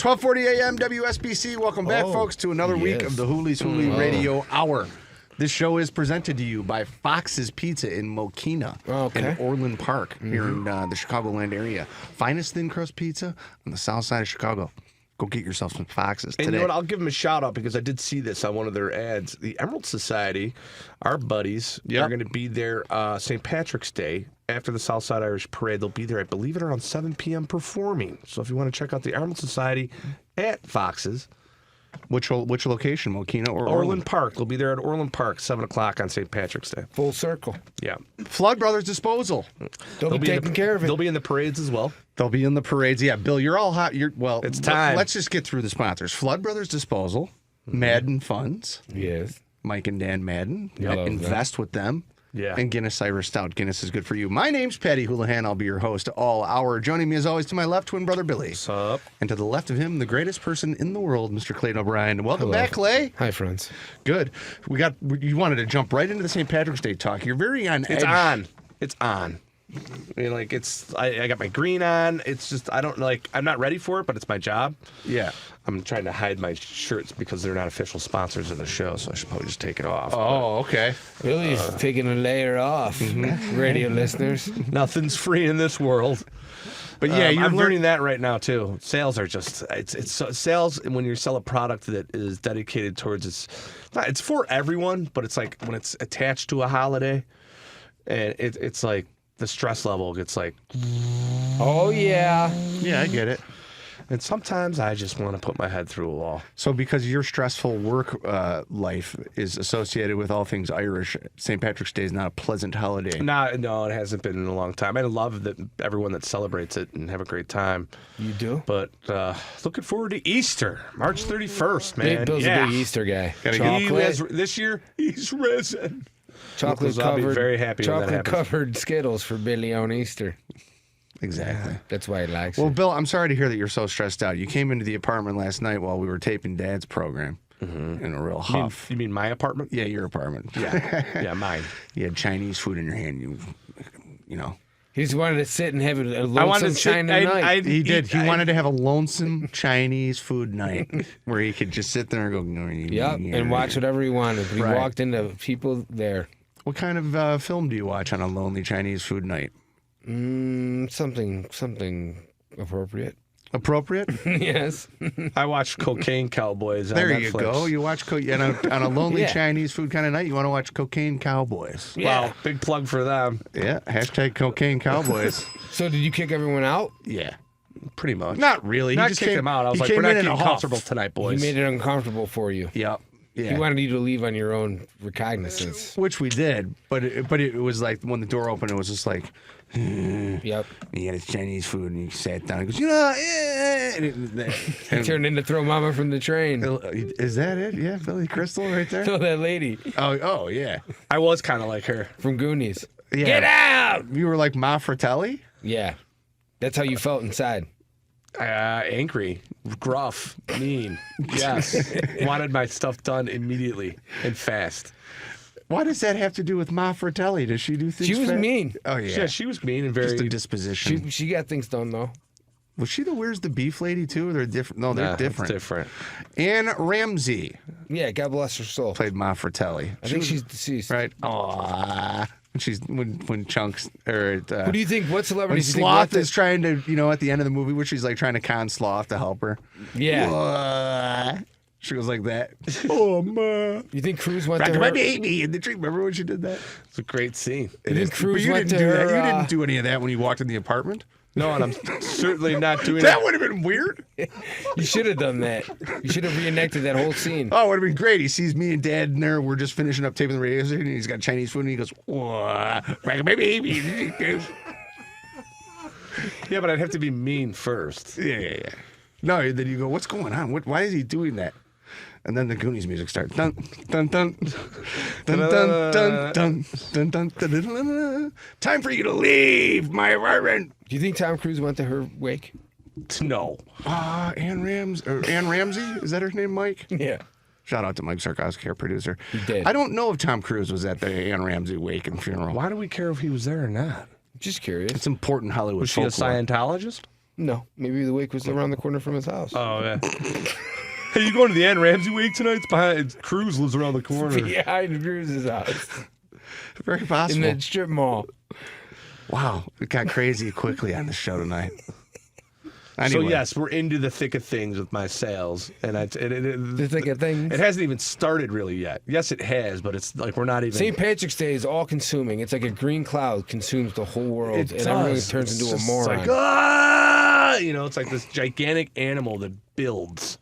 12:40 a.m. WSBC. Welcome back, folks, to another week of the Hooley's Houli Radio Hour. This show is presented to you by Fox's Pizza in Mokina and Orland Park here in the Chicagoland area. Finest thin crust pizza on the south side of Chicago. Go get yourself some Fox's today. And you know what? I'll give them a shout out because I did see this on one of their ads. The Emerald Society, our buddies, are going to be there St. Patrick's Day after the Southside Irish Parade. They'll be there, I believe, at around 7 p.m. performing. So if you want to check out the Emerald Society at Fox's. Which location, Mokina or Orland Park. They'll be there at Orland Park, 7 o'clock on St. Patrick's Day. Full circle. Yeah. Flood Brothers Disposal. They'll be taking care of it. They'll be in the parades as well. They'll be in the parades. Yeah, Bill, you're all hot. It's time. Let's just get through the sponsors. Flood Brothers Disposal, Madden Funds. Yes. Mike and Dan Madden. Yeah, Invest with them. Yeah. And Guinness Irish Stout. Guinness is good for you. My name's Paddy Houlihan. I'll be your host all hour. Joining me as always to my left, twin brother Billy. What's up? And to the left of him, the greatest person in the world, Mr. Clayton O'Brien. Welcome back, Clay. Hi, friends. Good. You wanted to jump right into the St. Patrick's Day talk. You're very on edge. It's on. I mean, like, I got my green on. It's just, I'm not ready for it, but it's my job. Yeah. I'm trying to hide my shirts because they're not official sponsors of the show, so I should probably just take it off. Oh, okay. Billy's taking a layer off, radio listeners. Nothing's free in this world. But yeah, I'm learning that right now too. Sales are just sales when you sell a product that is dedicated towards it's for everyone, but it's like when it's attached to a holiday, and it's like the stress level gets like. Oh yeah. Yeah, I get it. And sometimes I just want to put my head through a wall. So because your stressful work life is associated with all things Irish, St. Patrick's Day is not a pleasant holiday. No, it hasn't been in a long time. I love that everyone that celebrates it and have a great time. You do? But looking forward to Easter, March 31st, man. Bill's a big Easter guy. This year, he's risen. Chocolate I'll be covered. very happy when that Chocolate happens. covered Skittles for Billy on Easter. Exactly. That's why he likes Well, it. Bill, I'm sorry to hear that you're so stressed out. You came into the apartment last night while we were taping Dad's program in a real huff. You mean my apartment? Yeah, your apartment. Yeah, mine. You had Chinese food in your hand. You know. He just wanted to sit and have a lonesome China night. He did. He wanted to have a lonesome Chinese food night where he could just sit there and go. Yep, and watch whatever he wanted. But he walked into people there. What kind of film do you watch on a lonely Chinese food night? Something appropriate. Appropriate? Yes. I watched Cocaine Cowboys on There Netflix. you go. You watch on a lonely Chinese food kind of night. You want to watch Cocaine Cowboys. Yeah. Wow, big plug for them. Yeah. Hashtag Cocaine Cowboys. So did you kick everyone out? Yeah. Pretty much. Not really. Not kicked them out. I was like, we're not getting comfortable tonight, boys. He made it uncomfortable for you. Yep. Yeah. He wanted you to leave on your own recognizance. Which we did, but it was like when the door opened, it was just like, Yep. He had his Chinese food and he sat down. He goes, He turned into Throw Mama from the Train. Is that it? Yeah, Billy Crystal right there. So that lady Oh yeah. I was kind of like her. from Goonies. Yeah. Get out! You were like Ma Fratelli. Yeah. That's how you felt inside. Angry, gruff, mean. Yes. Wanted my stuff done immediately and fast. Why does that have to do with Ma Fratelli? Does she do things? She was fast? mean. Oh yeah. Yeah, she was mean and very. Just a disposition. She got things done, though. Was she the Where's the Beef lady too? Or they're different. No, they're different. It's different. Anne Ramsey Yeah, God bless her soul. played Ma Fratelli. I think she's deceased. Right. Aww. When Chunks or Who do you think? What celebrity when do you think Sloth left is trying to, at the end of the movie where she's like trying to con Sloth to help her. Yeah. She goes like that. Oh ma. You think Cruz went Rock to my her? baby in the tree. Remember when she did that? It's a great scene. You think Cruz But you went didn't to do her? that. You didn't do any of that when you walked in the apartment. No, and I'm certainly not doing That would have been weird. You should have done that. You should have reenacted that whole scene. Oh, it would have been great. He sees me and Dad in there. We're just finishing up taping the radio station, and he's got Chinese food, and he goes, "Rock my baby." Yeah, but I'd have to be mean first. Yeah. No, then you go, what's going on? Why is he doing that? And then the Goonies music starts. Dun dun dun dun dun dun dun dun dun dun dun. Time for you to leave my apartment. Do you think Tom Cruise went to her wake? No. Anne Ramsey? Is that her name, Mike? Yeah. Shout out to Mike Sarkowski, our producer. He did. I don't know if Tom Cruise was at the Anne Ramsey wake and funeral. Why do we care if he was there or not? Just curious. It's important Hollywood Was she a folklore. Scientologist? No, maybe the wake was around the corner from his house. Oh, yeah. Hey, you going to the Ann Ramsey wake tonight? It's behind. Cruz lives around the corner. Behind Cruz's house. Very possible. In that strip mall. Wow, it got crazy quickly on the show tonight. Anyway. So yes, we're into the thick of things with my sales, and The thick of things. It hasn't even started really yet. Yes, it has, but it's like we're not even. St. Patrick's Day is all consuming. It's like a green cloud consumes the whole world, It and does. everyone turns into It's a moron. like, it's like this gigantic animal that builds.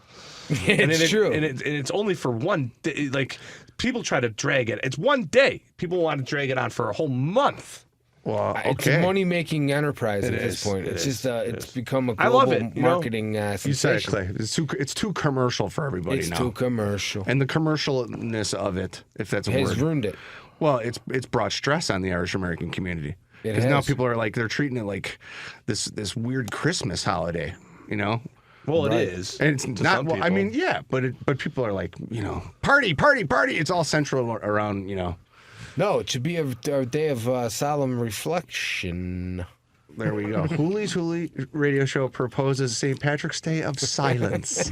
It's true. And it's only for one day. Like, people try to drag it. It's one day. People want to drag it on for a whole month. Well, It's a money-making enterprise at this point. It's become a global marketing sensation. You said it, Clay. It's too commercial for everybody now. It's too commercial. And the commercialness of it, if that's a word, has ruined it. Well, it's brought stress on the Irish American community. Because now people are like, they're treating it like this weird Christmas holiday, you know? Well, it is. And it's not, well, I mean, yeah, but people are like, you know, party. It's all central around, you know. No, it should be a day of solemn reflection. There we go. Hooley's Houli radio show proposes St. Patrick's Day of silence.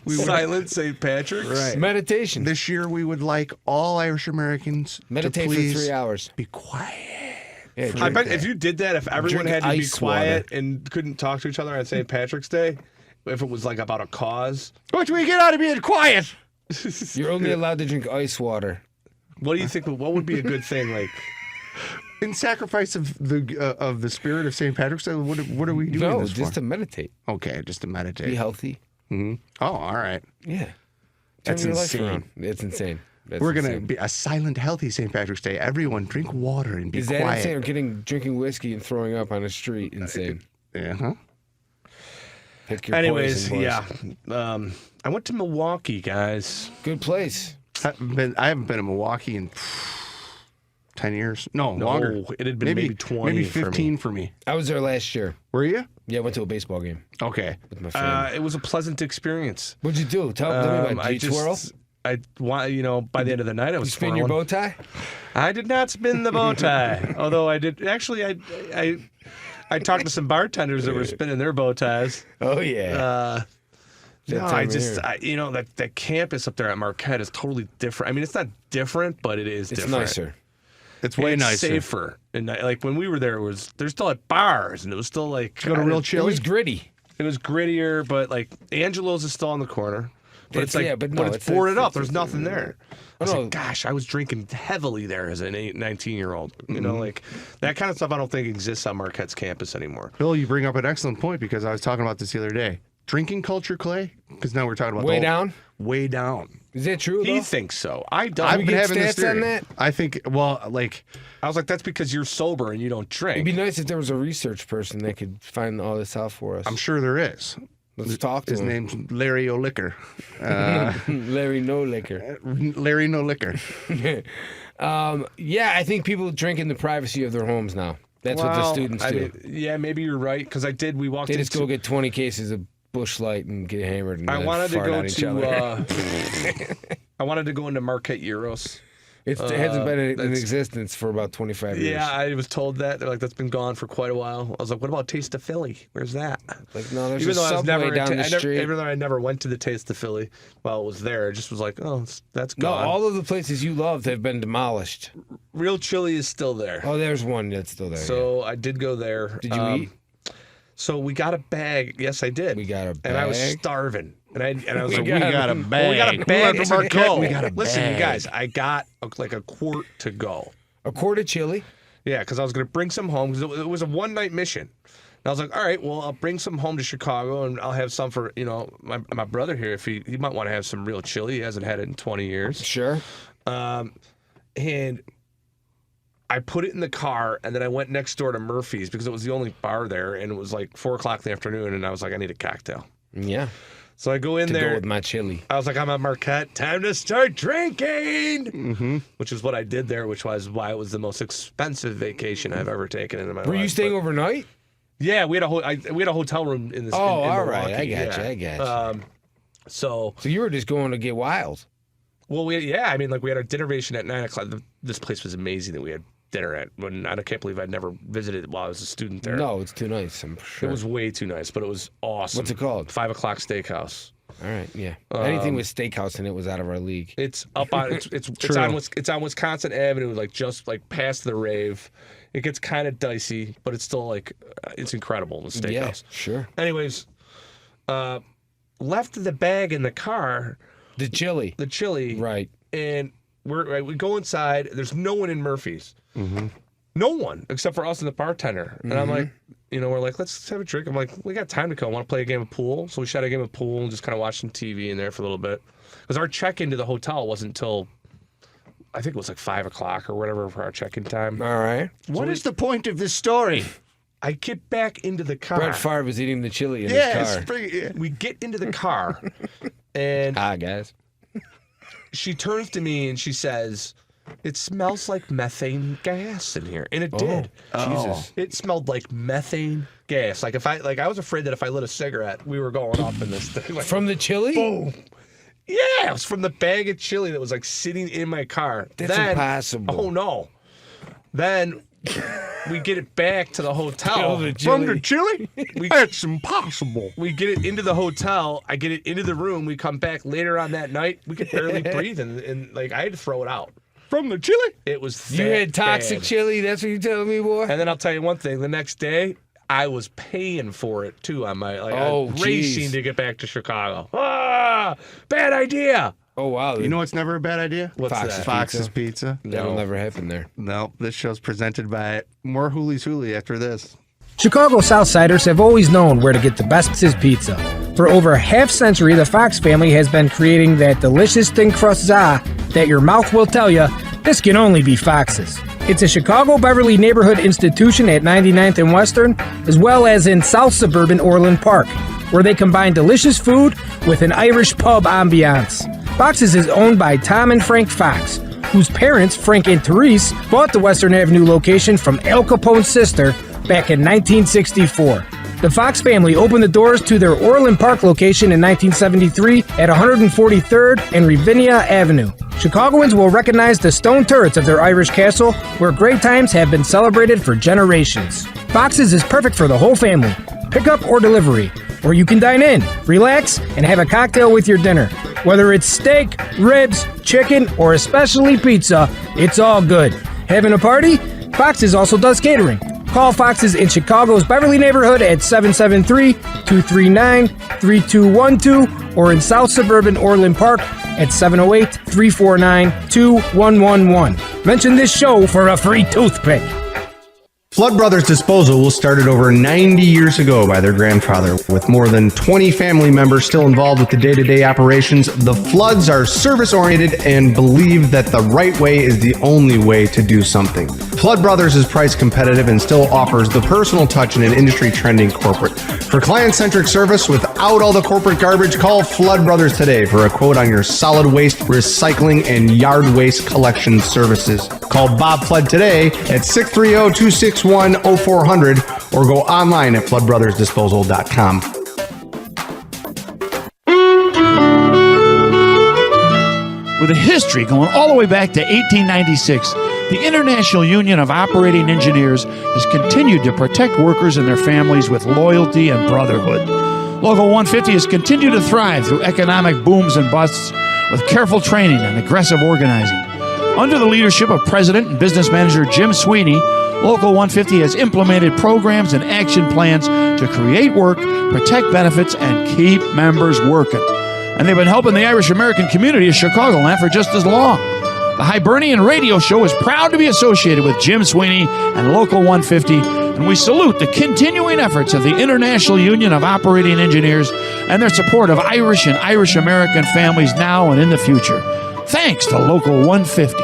Silent St. Patrick's? Right. Meditation. This year we would like all Irish Americans Meditate to please for 3 hours. be quiet. Yeah, I bet if you did that, if everyone Drink had to be ice quiet water. and couldn't talk to each other on St. Patrick's Day, if it was like about a cause, What do we get out of being quiet? You're only allowed to drink ice water. what do you think? What would be a good thing? Like, In sacrifice of the spirit of St. Patrick's Day, what are we doing No, this just for? to meditate. Okay, just to meditate. Be healthy. Oh, all right. Yeah. That's Turn your life insane. around. It's insane. That's We're going to insane. be a silent, healthy St. Patrick's Day. Everyone drink water and be Is that quiet. insane? Or drinking whiskey and throwing up on the street? Insane. Yeah, huh? Pick your anyways, poison, boys. yeah. I went to Milwaukee, guys. Good place. I haven't been in Milwaukee in 10 years. No, longer. It had been maybe 20 maybe for me. 15 for me. I was there last year. Were you? Yeah, I went to a baseball game Okay. with my friend. It was a pleasant experience. What'd you do? Tell me about it. Did you twirl? I want, by the end of the night, I was You spin your twirling. bow tie? I did not spin the bow tie, although I did. Actually, I talked to some bartenders that were spinning their bow ties. Oh, yeah. No, time of year. that campus up there at Marquette is totally different. I mean, it's not different, but it is It's different. nicer. It's way It's nicer. safer. And like when we were there, there's still at bars, and it was still like Did you go to Real It Chili? was gritty. It was grittier, but like Angelo's is still on the corner. But it's like, yeah, but no, it's it's boarded like- up. There's nothing there. I was no. like, gosh, I was drinking heavily there as an 19-year-old. You Mm-hmm. know, like that kind of stuff I don't think exists on Marquette's campus anymore. Bill, you bring up an excellent point because I was talking about this the other day. Drinking culture, Clay? Because now we're talking about Way the down? Way down. Is that true, He though? thinks so. I don't. I've been get having this stats on theory. that? I think, well, like, I was like, that's because you're sober and you don't It'd be drink. nice if there was a research person that could find all this out for us. I'm sure there is. Let's talk to His him. name's Larry O'Licker. Larry No Liquor. Larry No Liquor. Yeah, I think people drink in the privacy of their homes now. That's what the Well, students I do. mean, yeah, maybe you're right because I did. We walked. They just into, go get 20 cases of Bush Light and get hammered and I then wanted to fart go on each other. to. I wanted to go into Marquette Euros. It hasn't been in that's- existence for about 25 years. Yeah, I was told that. They're like, that's been gone for quite a while. I was like, what about Taste of Philly? Where's that? Like, no, there's Even a though I was Subway never down the street. even though I never went to the Taste of Philly while it was there, it just was like, oh, that's No, gone. all of the places you loved have been demolished. Real Chili is still there. Oh, there's one that's still there. So I did go there. Did you eat? So we got a bag. Yes, I did. We got a And I was bag? starving. And I was We like, got a we got a bag. bag We to went to go. Marquette, we got a Listen, you bag. guys, I got like a quart to go. A quart of chili. Yeah, because I was going to bring some home because it was a one-night mission. And I was like, all right, well, I'll bring some home to Chicago and I'll have some for, my brother here. If he might want to have some real chili. He hasn't had it in 20 years. Sure. And I put it in the car and then I went next door to Murphy's because it was the only bar there and it was like 4 o'clock in the afternoon and I was like, I need a cocktail. Yeah. So I go in To there. go with my chili. I was like, I'm at Marquette. Time to start drinking. Which is what I did there, which was why it was the most expensive vacation I've ever taken in my life. Were you staying But- overnight? Yeah, we had a hotel room in this. Oh, in all right. Milwaukee. I got you. So So you were just going to get wild. well, we had a dinner reservation at 9 o'clock. This place was amazing. That we had dinner at. I can't believe I'd never visited while I was a student there. No, it's too nice, I'm sure. It was way too nice, but it was awesome. What's it called? 5 O'Clock Steakhouse. All right, yeah. Anything with steakhouse in it was out of our league. It's up on it's on Wisconsin Avenue, like just like past the rave. It gets kind of dicey, but it's still like it's incredible. The steakhouse. Yeah, sure. Anyways, left the bag in the car. The chili. Right. And we go inside. There's no one in Murphy's. Mm-hmm. No one except for us and the bartender. And I'm like, we're like, let's have a drink. I'm like, we got time to go. I want to play a game of pool. So we shot a game of pool and just kind of watched some TV in there for a little bit. Because our check-in to the hotel wasn't until, I think it was like 5 o'clock or whatever for our check-in time. All right. What is the point of this story? I get back into the car. Brett Favre was eating the chili in his car. We get into the car, and guys. She turns to me and she says, "It smells like methane gas in here," and it did. Jesus! It smelled like methane gas. Like I was afraid that if I lit a cigarette, we were going up in this thing. Like, from the chili? Boom. Yeah, it was from the bag of chili that was like sitting in my car. That's impossible. Oh no! Then we get it back to the hotel. From the chili? That's impossible. We get it into the hotel. I get it into the room. We come back later on that night. We could barely breathe, and like I had to throw it out. From the chili? It was You had toxic chili? That's what you're telling me, boy? And then I'll tell you one thing. The next day, I was paying for it, too, on my racing to get back to Chicago. Bad idea. Oh, wow. You know what's never a bad idea? What's that? Fox's Pizza. That'll never happen there. No, this show's presented by more Hooley's Houli after this. Chicago Southsiders have always known where to get the best pizza. For over a half-century, the Fox family has been creating that delicious thin crust za that your mouth will tell you, this can only be Fox's. It's a Chicago Beverly neighborhood institution at 99th and Western, as well as in South Suburban Orland Park, where they combine delicious food with an Irish pub ambiance. Fox's is owned by Tom and Frank Fox, whose parents, Frank and Therese, bought the Western Avenue location from Al Capone's sister back in 1964. The Fox family opened the doors to their Orland Park location in 1973 at 143rd and Ravinia Avenue. Chicagoans will recognize the stone turrets of their Irish castle, where great times have been celebrated for generations. Fox's is perfect for the whole family, pickup or delivery, or you can dine in, relax, and have a cocktail with your dinner. Whether it's steak, ribs, chicken, or especially pizza, it's all good. Having a party? Fox's also does catering. Call Fox's in Chicago's Beverly neighborhood at 773-239-3212 or in South Suburban Orland Park at 708-349-2111. Mention this show for a free toothpick. Flood Brothers Disposal was started over 90 years ago by their grandfather. With more than 20 family members still involved with the day-to-day operations, the Floods are service-oriented and believe that the right way is the only way to do something. Flood Brothers is price competitive and still offers the personal touch in an industry-trending corporate. For client-centric service without all the corporate garbage, call Flood Brothers today for a quote on your solid waste, recycling, and yard waste collection services. Call Bob Flood today at 630-261-0400 or go online at floodbrothersdisposal.com. With a history going all the way back to 1896, the International Union of Operating Engineers has continued to protect workers and their families with loyalty and brotherhood. Local 150 has continued to thrive through economic booms and busts with careful training and aggressive organizing. Under the leadership of President and Business Manager Jim Sweeney, Local 150 has implemented programs and action plans to create work, protect benefits, and keep members working. And they've been helping the Irish American community of Chicagoland for just as long. The Hibernian Radio Show is proud to be associated with Jim Sweeney and Local 150, and we salute the continuing efforts of the International Union of Operating Engineers and their support of Irish and Irish American families now and in the future. Thanks to Local 150.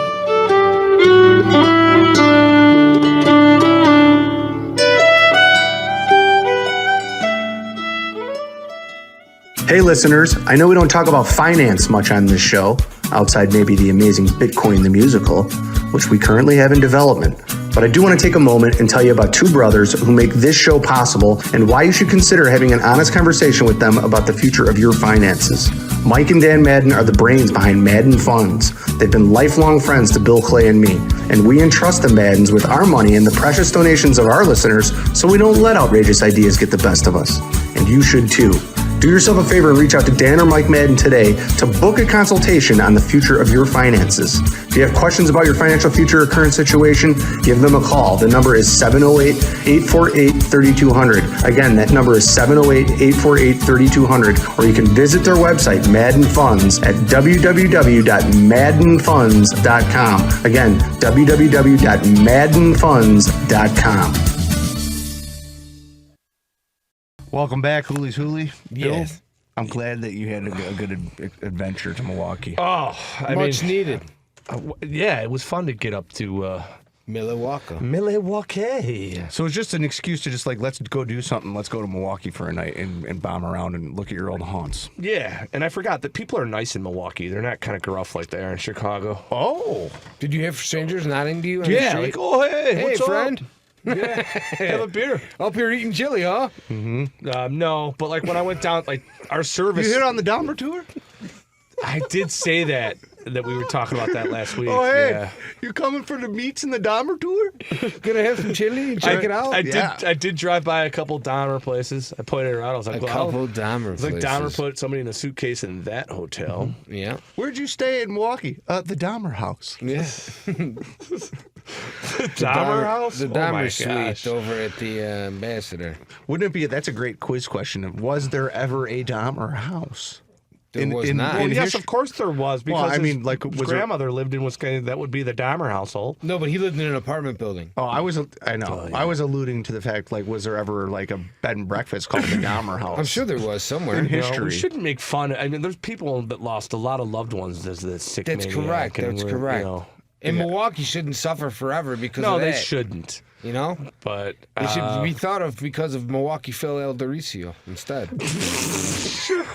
Hey listeners, I know we don't talk about finance much on this show, outside maybe the amazing Bitcoin the Musical, which we currently have in development. But I do want to take a moment and tell you about two brothers who make this show possible and why you should consider having an honest conversation with them about the future of your finances. Mike and Dan Madden are the brains behind Madden Funds. They've been lifelong friends to Bill Clay and me, and we entrust the Maddens with our money and the precious donations of our listeners so we don't let outrageous ideas get the best of us. And you should too. Do yourself a favor and reach out to Dan or Mike Madden today to book a consultation on the future of your finances. If you have questions about your financial future or current situation, give them a call. The number is 708-848-3200. Again, that number is 708-848-3200. Or you can visit their website, Madden Funds, at www.maddenfunds.com. Again, www.maddenfunds.com. Welcome back, Hooley's Hooley. Yes. Bill, I'm glad that you had a good adventure to Milwaukee. Oh, Much needed. Yeah, it was fun to get up to Milwaukee. So it's just an excuse to just like, let's go do something. Let's go to Milwaukee for a night and bomb around and look at your old haunts. Yeah, and I forgot that people are nice in Milwaukee. They're not kind of gruff like they are in Chicago. Oh. Did you have strangers nodding to you? On the Yeah, street? like, oh, hey, what's friend. up? Yeah, have a beer. Up here eating chili, huh? No, but like when I went down, like our service. You hit on the Dahmer tour? I did say that we were talking about that last week. Oh, hey, yeah. you coming for the meats and the Dahmer tour? Gonna have some chili and check it out? I did drive by a couple Dahmer places. I pointed it out. I was like, A couple Dahmer It's like places. Dahmer put somebody in a suitcase in that hotel. Yeah. Where'd you stay in Milwaukee? The Dahmer house. Yeah. Dahmer house? The Oh Dahmer my suite gosh. over at the Ambassador. Wouldn't it be? That's a great quiz question. Was there ever a Dahmer house? There was not. Well, in yes, history- of course there was. Because Well, I mean, his like, was there- grandmother lived in Wisconsin. That would be the Dahmer household. No, but he lived in an apartment building. Oh, I know. I was alluding to the fact, like, was there ever like a bed and breakfast called the Dahmer house? I'm sure there was somewhere. In You know, history. we shouldn't make fun. I mean, there's people that lost a lot of loved ones as this sick That's maniac, correct. and That's we're, correct. You know, And Milwaukee shouldn't suffer forever because no, of that. they shouldn't. You know? But They should be thought of because of Milwaukee Phil El Doricio instead. sure.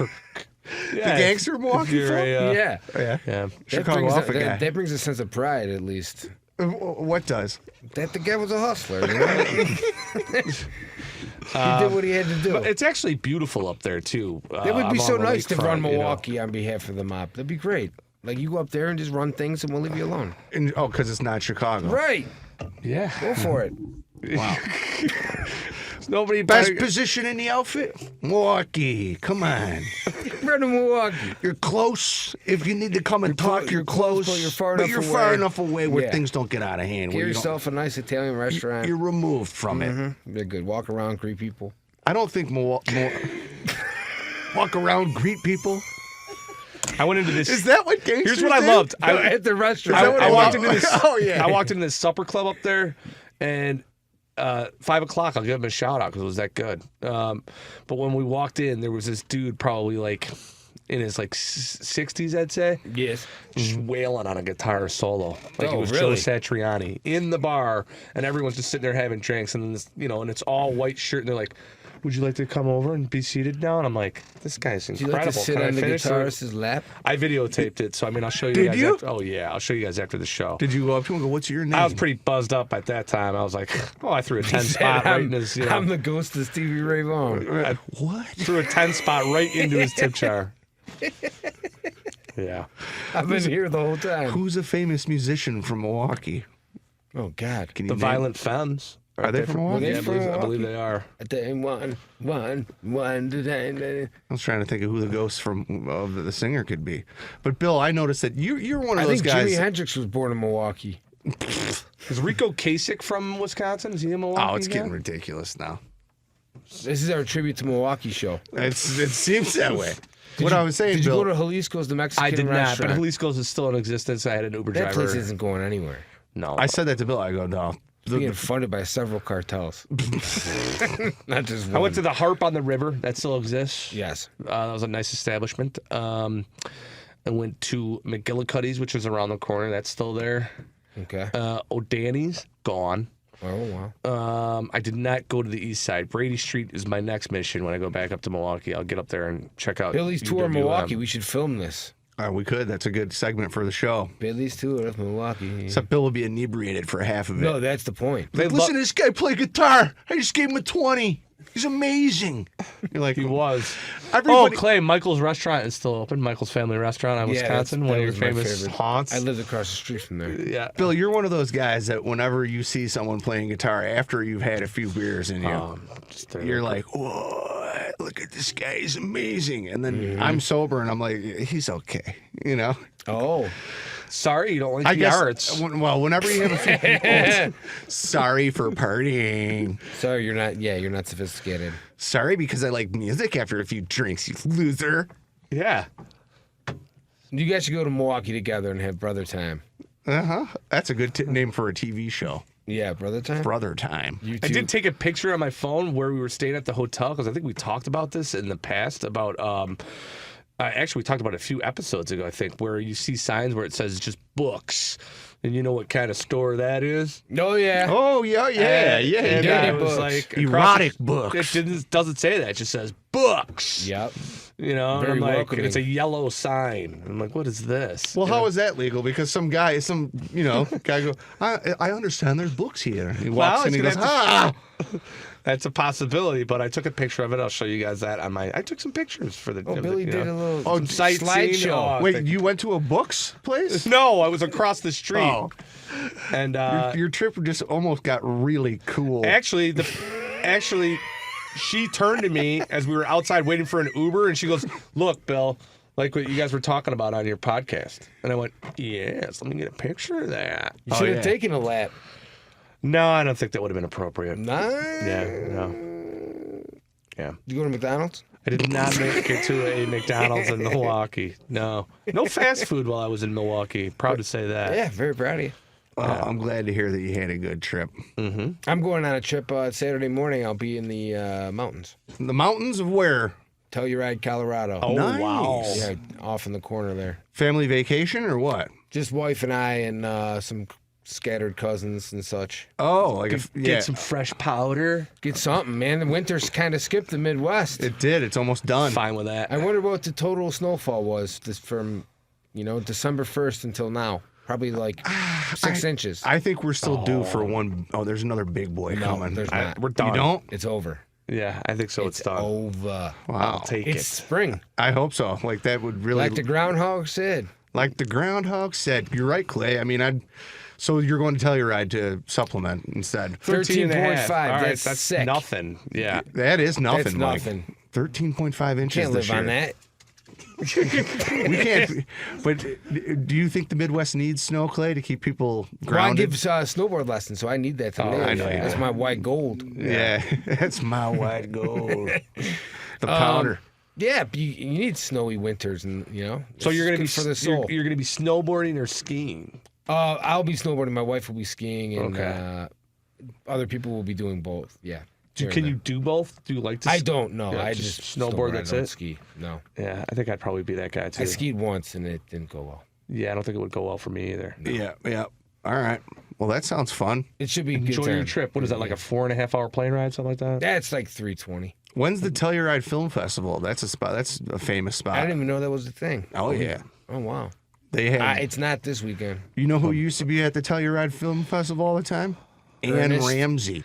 The gangster Milwaukee You're Phil? Yeah. Yeah. Yeah. Chicago Alpha guy. That brings a sense of pride, at least. What does? That the guy was a hustler. You know? He did what he had to do. But it's actually beautiful up there too. It would be I'm so on the nice to lakefront, run you know. Milwaukee on behalf of the mob. That'd be great. Like you go up there and just run things, and we'll leave you alone. Because it's not Chicago. Right. Yeah. Go for it. Wow. Nobody Best better- position in the outfit? Milwaukee. Come on. Run to Milwaukee. You're close. If you need to come and talk, you're close. but you're far but enough you're away. far enough away where Yeah. things don't get out of hand. Get where you don't- yourself a nice Italian restaurant. You're removed from it. They're good. Walk around, greet people. I don't think walk around, greet people. I went into this. Is that what gangsters Here's what I do? loved. At the restaurant. I walked into this. Oh, yeah. I walked into this supper club up there, and 5 o'clock. I'll give him a shout out because it was that good. But when we walked in, there was this dude probably like in his like 60s, I'd say. Yes. Just wailing on a guitar solo, like it Oh, was really? Joe Satriani in the bar, and everyone's just sitting there having drinks, and then this, and it's all white shirt, and they're like, "Would you like to come over and be seated now?" And I'm like, "This guy's Do you incredible." like to sit Can I on the finish?" guitarist's lap? I videotaped it, so I mean, I'll show you Did guys. you? After, oh yeah, I'll show you guys after the show. Did you go up to him and go, what's your name? I was pretty buzzed up at that time. I was like, "Oh, I threw a 10 spot right in his." I'm the ghost of Stevie Ray Vaughan. I What? threw a 10 spot right into his tip jar. Yeah. I've been here the whole time. Who's a famous musician from Milwaukee? Oh, God. Can you The name- Violent Femmes. Are they from Milwaukee? They Yeah, from I believe Milwaukee? they are. One. I was trying to think of who the ghost of the singer could be. But Bill, I noticed that you're one of I those think guys. Jimi Hendrix was born in Milwaukee. Is Rico Kasich from Wisconsin? Is he in Milwaukee? Oh, it's guy? getting ridiculous now. This is our tribute to Milwaukee show. It seems that way. What I was saying, Did you Bill. go to Jalisco's, the Mexican I did not, but restaurant? Jalisco's is still in existence. I had an Uber That driver. place isn't going anywhere. No. I said that to Bill. I go, no. Being funded by several cartels. Not just one. I went to the Harp on the River. That still exists. Yes. That was a nice establishment. I went to McGillicuddy's, which was around the corner. That's still there. Okay. O'Danny's, gone. Oh, wow. I did not go to the east side. Brady Street is my next mission when I go back up to Milwaukee. I'll get up there and check out Billy's tour in UWM. Milwaukee. We should film this. We could. That's a good segment for the show. Billy's too, or Milwaukee. Except Bill will be inebriated for half of it. No, that's the point. Listen to this guy play guitar. I just gave him a 20. He's amazing. You're like, He was. Everybody... Oh, Clay, Michael's restaurant is still open. Michael's Family Restaurant in Wisconsin. One of your famous haunts. I lived across the street from there. Yeah. Bill, you're one of those guys that whenever you see someone playing guitar after you've had a few beers in you, you're like, whoa, look at this guy. He's amazing. And then I'm sober and I'm like, he's okay. You know? Oh. Sorry, you don't like the arts. Well, whenever you have a few people, sorry for partying. Sorry, you're not sophisticated. Sorry because I like music after a few drinks, you loser. Yeah. You guys should go to Milwaukee together and have brother time. That's a good name for a TV show. Yeah, brother time. Brother time. I did take a picture on my phone where we were staying at the hotel because I think we talked about this in the past about. Actually, we talked about it a few episodes ago, I think, where you see signs where it says just books. And you know what kind of store that is? Oh, yeah. Oh, yeah. And I was books. like, Erotic books. It doesn't say that. It just says books. Yep. You know, Very and I'm like, welcoming. it's a yellow sign. I'm like, what is this? Well, how is that legal? Because some guy, guy go, I understand there's books here. He walks in and he goes, That's a possibility, but I took a picture of it. I'll show you guys that on my. I took some pictures for the. Billy did a little slideshow. Wait, you went to a books place? No, I was across the street. Oh. And your trip just almost got really cool. Actually, she turned to me as we were outside waiting for an Uber, and she goes, "Look, Bill, like what you guys were talking about on your podcast." And I went, "Yes, let me get a picture of that." You should have taken a lap. No, I don't think that would have been appropriate. Nice. Yeah, no. Yeah. Did you go to McDonald's? I did not make it to a McDonald's in Milwaukee. No fast food while I was in Milwaukee. Proud to say that. Yeah, very proud of you. Well, I'm glad to hear that you had a good trip. Mm-hmm. I'm going on a trip Saturday morning. I'll be in the mountains. The mountains of where? Telluride, Colorado. Oh, nice. wow. Yeah, off in the corner there. Family vacation or what? Just wife and I and some scattered cousins and such. Oh, like Get some fresh powder. Get something, man. The winter's kind of skipped the Midwest. It did. It's almost done. Fine with that. I wonder what the total snowfall was from, December 1st until now. Probably like 6 inches. I think we're still due for one. Oh, there's another big boy coming. there's not. We're done. You don't? It's over. Yeah, I think so. It's done. Over. Wow. I'll take It's it. spring. I hope so. Like that would really. Like the groundhog said. Like the groundhog said. You're right, Clay. I mean, So you're going to Telluride to supplement instead. 13.5. That's That's sick. nothing. Yeah. That is nothing, That's Mike. nothing. 13.5 inches Can't this live year. on that. We can't. But do you think the Midwest needs snow, Clay, to keep people grounded? Well, I give snowboard lessons, so I need that to live. I know you That's do. my white gold. Yeah, that's my white gold. The powder. Yeah, you need snowy winters, and So you're gonna be for the soul. You're gonna be snowboarding or skiing. I'll be snowboarding. My wife will be skiing, and Okay. other people will be doing both. Yeah. Can you do both? Do you like to? I don't know. Yeah, I just just snowboard, I that's don't it? Ski. No. Yeah, I think I'd probably be that guy too. I skied once and it didn't go well. Yeah, I don't think it would go well for me either. Yeah. All right. Well, that sounds fun. It should be a good Enjoy your time. trip. What is that, like a 4.5 hour plane ride, something like that? That's like 320. When's the Telluride Film Festival? That's a spot. That's a famous spot. I didn't even know that was a thing. Oh yeah. Oh wow. They have. It's not this weekend. You know who used to be at the Telluride Film Festival all the time? Ann Ernest. Ramsey.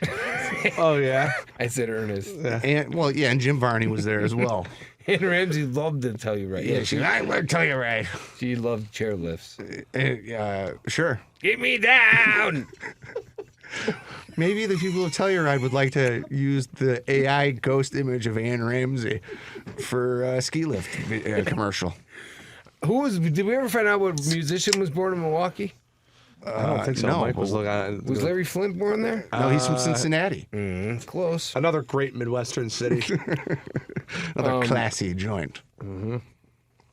Oh yeah. I said Ernest. And Jim Varney was there as well. And Ramsey loved to tell you right. Yeah, I will tell you right. She loved chairlifts. Sure. Get me down. Maybe the people of Telluride would like to use the AI ghost image of Ann Ramsey for a ski lift commercial. Did we ever find out what musician was born in Milwaukee? I don't think so. no. Mike was looking. Was Larry Flint born there? No, he's from Cincinnati. Close. Another great Midwestern city. Another classy joint.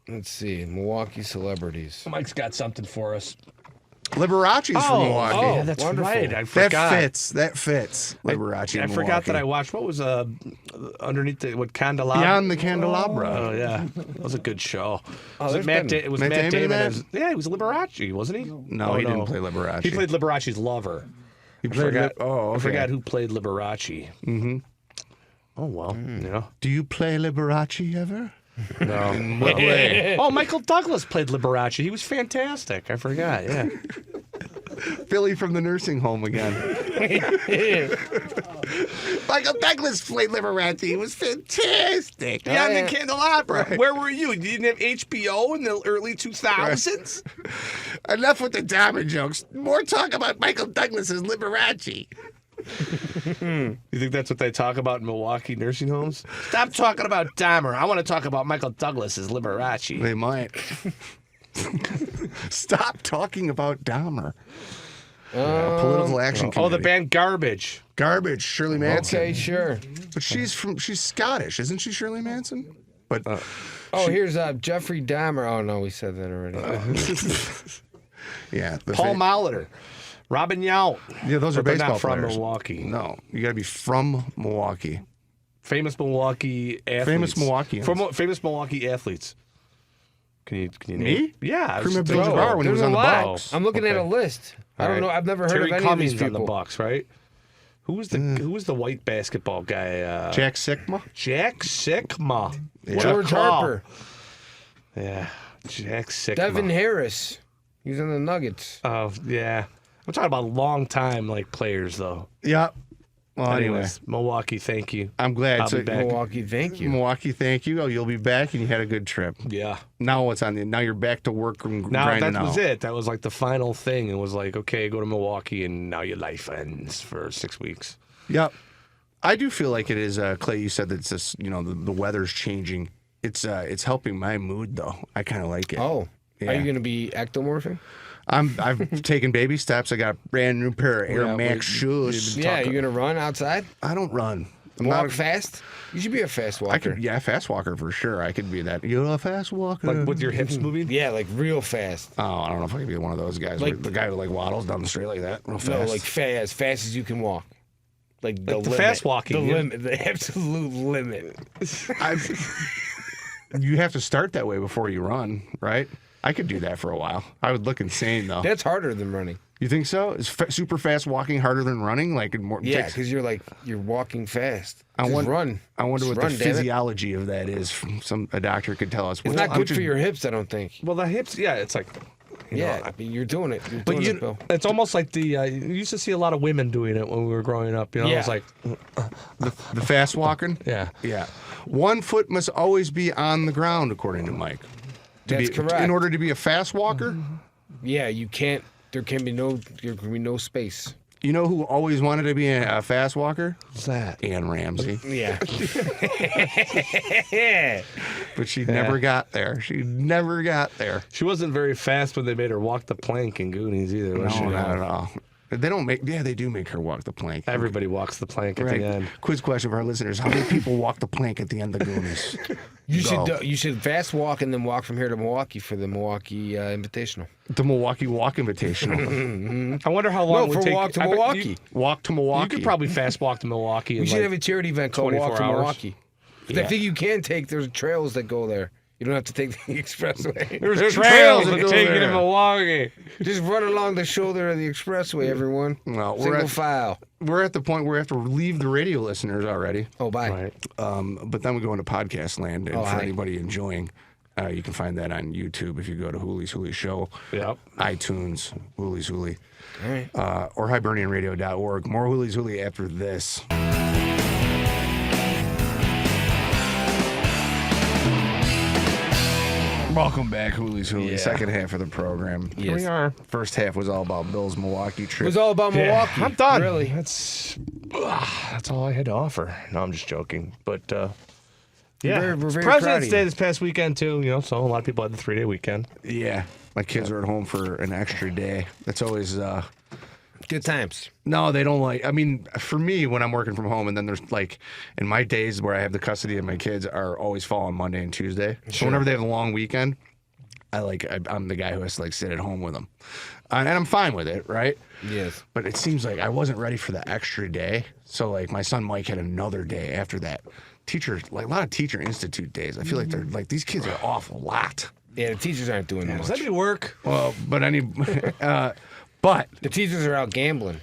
Let's see. Milwaukee celebrities. Mike's got something for us. Liberace's from Milwaukee. Oh, that's wonderful. right. I forgot. That fits. Liberace. I forgot that I watched. What was underneath the candelabra? Beyond the Candelabra. Oh yeah, that was a good show. Oh, Was it there's Matt Matt Damon in Damon. that? As, yeah, he was Liberace, wasn't he? No, he didn't play Liberace. He played Liberace's lover. He played I okay. forgot who played Liberace. Mm-hmm. Oh well, Do you play Liberace ever? No. In what way? Oh, Michael Douglas played Liberace. He was fantastic. I forgot. Yeah. Billy from the nursing home again. Michael Douglas played Liberace. He was fantastic. Beyond the Candelabra. Right. Where were you? You didn't have HBO in the early 2000s? Right. Enough with the Dahmer jokes. More talk about Michael Douglas's Liberace. You think that's what they talk about in Milwaukee nursing homes? Stop talking about Dahmer. I want to talk about Michael Douglas's Liberace. They might. Stop talking about Dahmer. Political Action Committee. Oh, the band Garbage. Garbage, Shirley Manson. Okay, sure. But she's Scottish, isn't she, Shirley Manson? But here's Jeffrey Dahmer. Oh no, we said that already. yeah, Paul Molitor, Robin Yount. Yeah, those are But they're baseball not from players. Milwaukee. No, you got to be from Milwaukee. Famous Milwaukee athletes. Famous Milwaukee athletes. Can you name? Me? Yeah, Kareem Abdul-Jabbar when he was on the Bucks. I'm looking at a list. I don't know. I've never heard Terry of any Cummings of these people. on the Bucks, right? Who was the white basketball guy? Jack Sikma. Jack Sikma. Yeah. George Harper. Yeah, Jack Sikma. Devin Harris. He's in the Nuggets. Oh, yeah. I'm talking about long time players though. Yeah. Well, Anyways, Milwaukee, thank you. I'm glad. I'll be back. Milwaukee, thank you. Milwaukee, thank you. Oh, you'll be back, and you had a good trip. Yeah. Now what's on the? Now you're back to work and Now grinding that was out. it. That was like the final thing. It was like, okay, go to Milwaukee, and now your life ends for 6 weeks. Yep. I do feel like it is, Clay. You said that it's just, the weather's changing. It's helping my mood though. I kind of like it. Oh, Yeah. are you going to be ectomorphing? I've taken baby steps. I got a brand new pair of Air Max shoes. Yeah, you're going to run outside? I don't run. I'm Walk not fast? You should be a fast walker. Fast walker for sure. I could be that. You're a fast walker. Like with your hips moving? Yeah, like real fast. Oh, I don't know if I could be one of those guys. Like- The guy who waddles down the street like that real fast. No, like as fast as you can walk. Like the the limit. fast walking, The yeah. limit. The absolute limit. You have to start that way before you run, right? I could do that for a while. I would look insane though. That's harder than running. You think so? Is super fast walking harder than running? Yeah, because you're walking fast. I Just wonder, run. I wonder Just what run, the damn it. physiology of that is. A doctor could tell us. It's not good for your hips, I don't think. Well, the hips, yeah, it's like... I mean, you're doing it. You're But doing it, Bill. it's almost like you used to see a lot of women doing it when we were growing up. Yeah. It's like, The fast walking? yeah. Yeah. One foot must always be on the ground, according to Mike. That's correct. In order to be a fast walker? Yeah, you can't. There can be no space. You know who always wanted to be a fast walker? What's that? Ann Ramsey. Yeah. But she never got there. She never got there. She wasn't very fast when they made her walk the plank in Goonies either, was she? No, not at all. They don't make. Yeah, they do make her walk the plank. Everybody walks the plank at Right. the end. Quiz question for our listeners: how many people walk the plank at the end of Goonies? You should fast walk and then walk from here to Milwaukee for the Milwaukee Invitational. The Milwaukee Walk Invitational. I wonder how long it would take. walk to I bet Milwaukee. Walk to Milwaukee. You could probably fast walk to Milwaukee. We should have a charity event called 24 Walk to hours. Milwaukee. Yeah. I think you can take. There's trails that go there. You don't have to take the expressway. There's trails trails that that go take you to there. Milwaukee. Just run along the shoulder of the expressway, everyone. Well, Single file. We're at the point where we have to leave the radio listeners already. Oh, bye. Right. But then we go into podcast land, and for hi. anybody enjoying, you can find that on YouTube if you go to Hooley's Hooley Show, Yep. iTunes, Hooley's Hooley, All right. or hibernianradio.org. More Hooley's Hooley after this. Welcome back, Hooley's Hooley. Yeah. Second half of the program. Yes. We are. First half was all about Bill's Milwaukee It trip. was all about Milwaukee. I'm done. Really. That's all I had to offer. No, I'm just joking. But yeah, We're it's very proud President's of Day you. this past weekend too. So a lot of people had the 3-day weekend. Yeah. My kids are at home for an extra day. That's always... Good times. No, they don't like. I mean, for me, when I'm working from home, and then there's in my days where I have the custody of my kids are always fall on Monday and Tuesday. So whenever they have a long weekend, I'm the guy who has to sit at home with them, and I'm fine with it, right? Yes. But it seems like I wasn't ready for the extra day. So my son Mike had another day after that. Teachers, a lot of teacher institute days. I feel like they're these kids are off a lot. Yeah, the teachers aren't doing Does much. that be work? Well, but but The teachers are out gambling.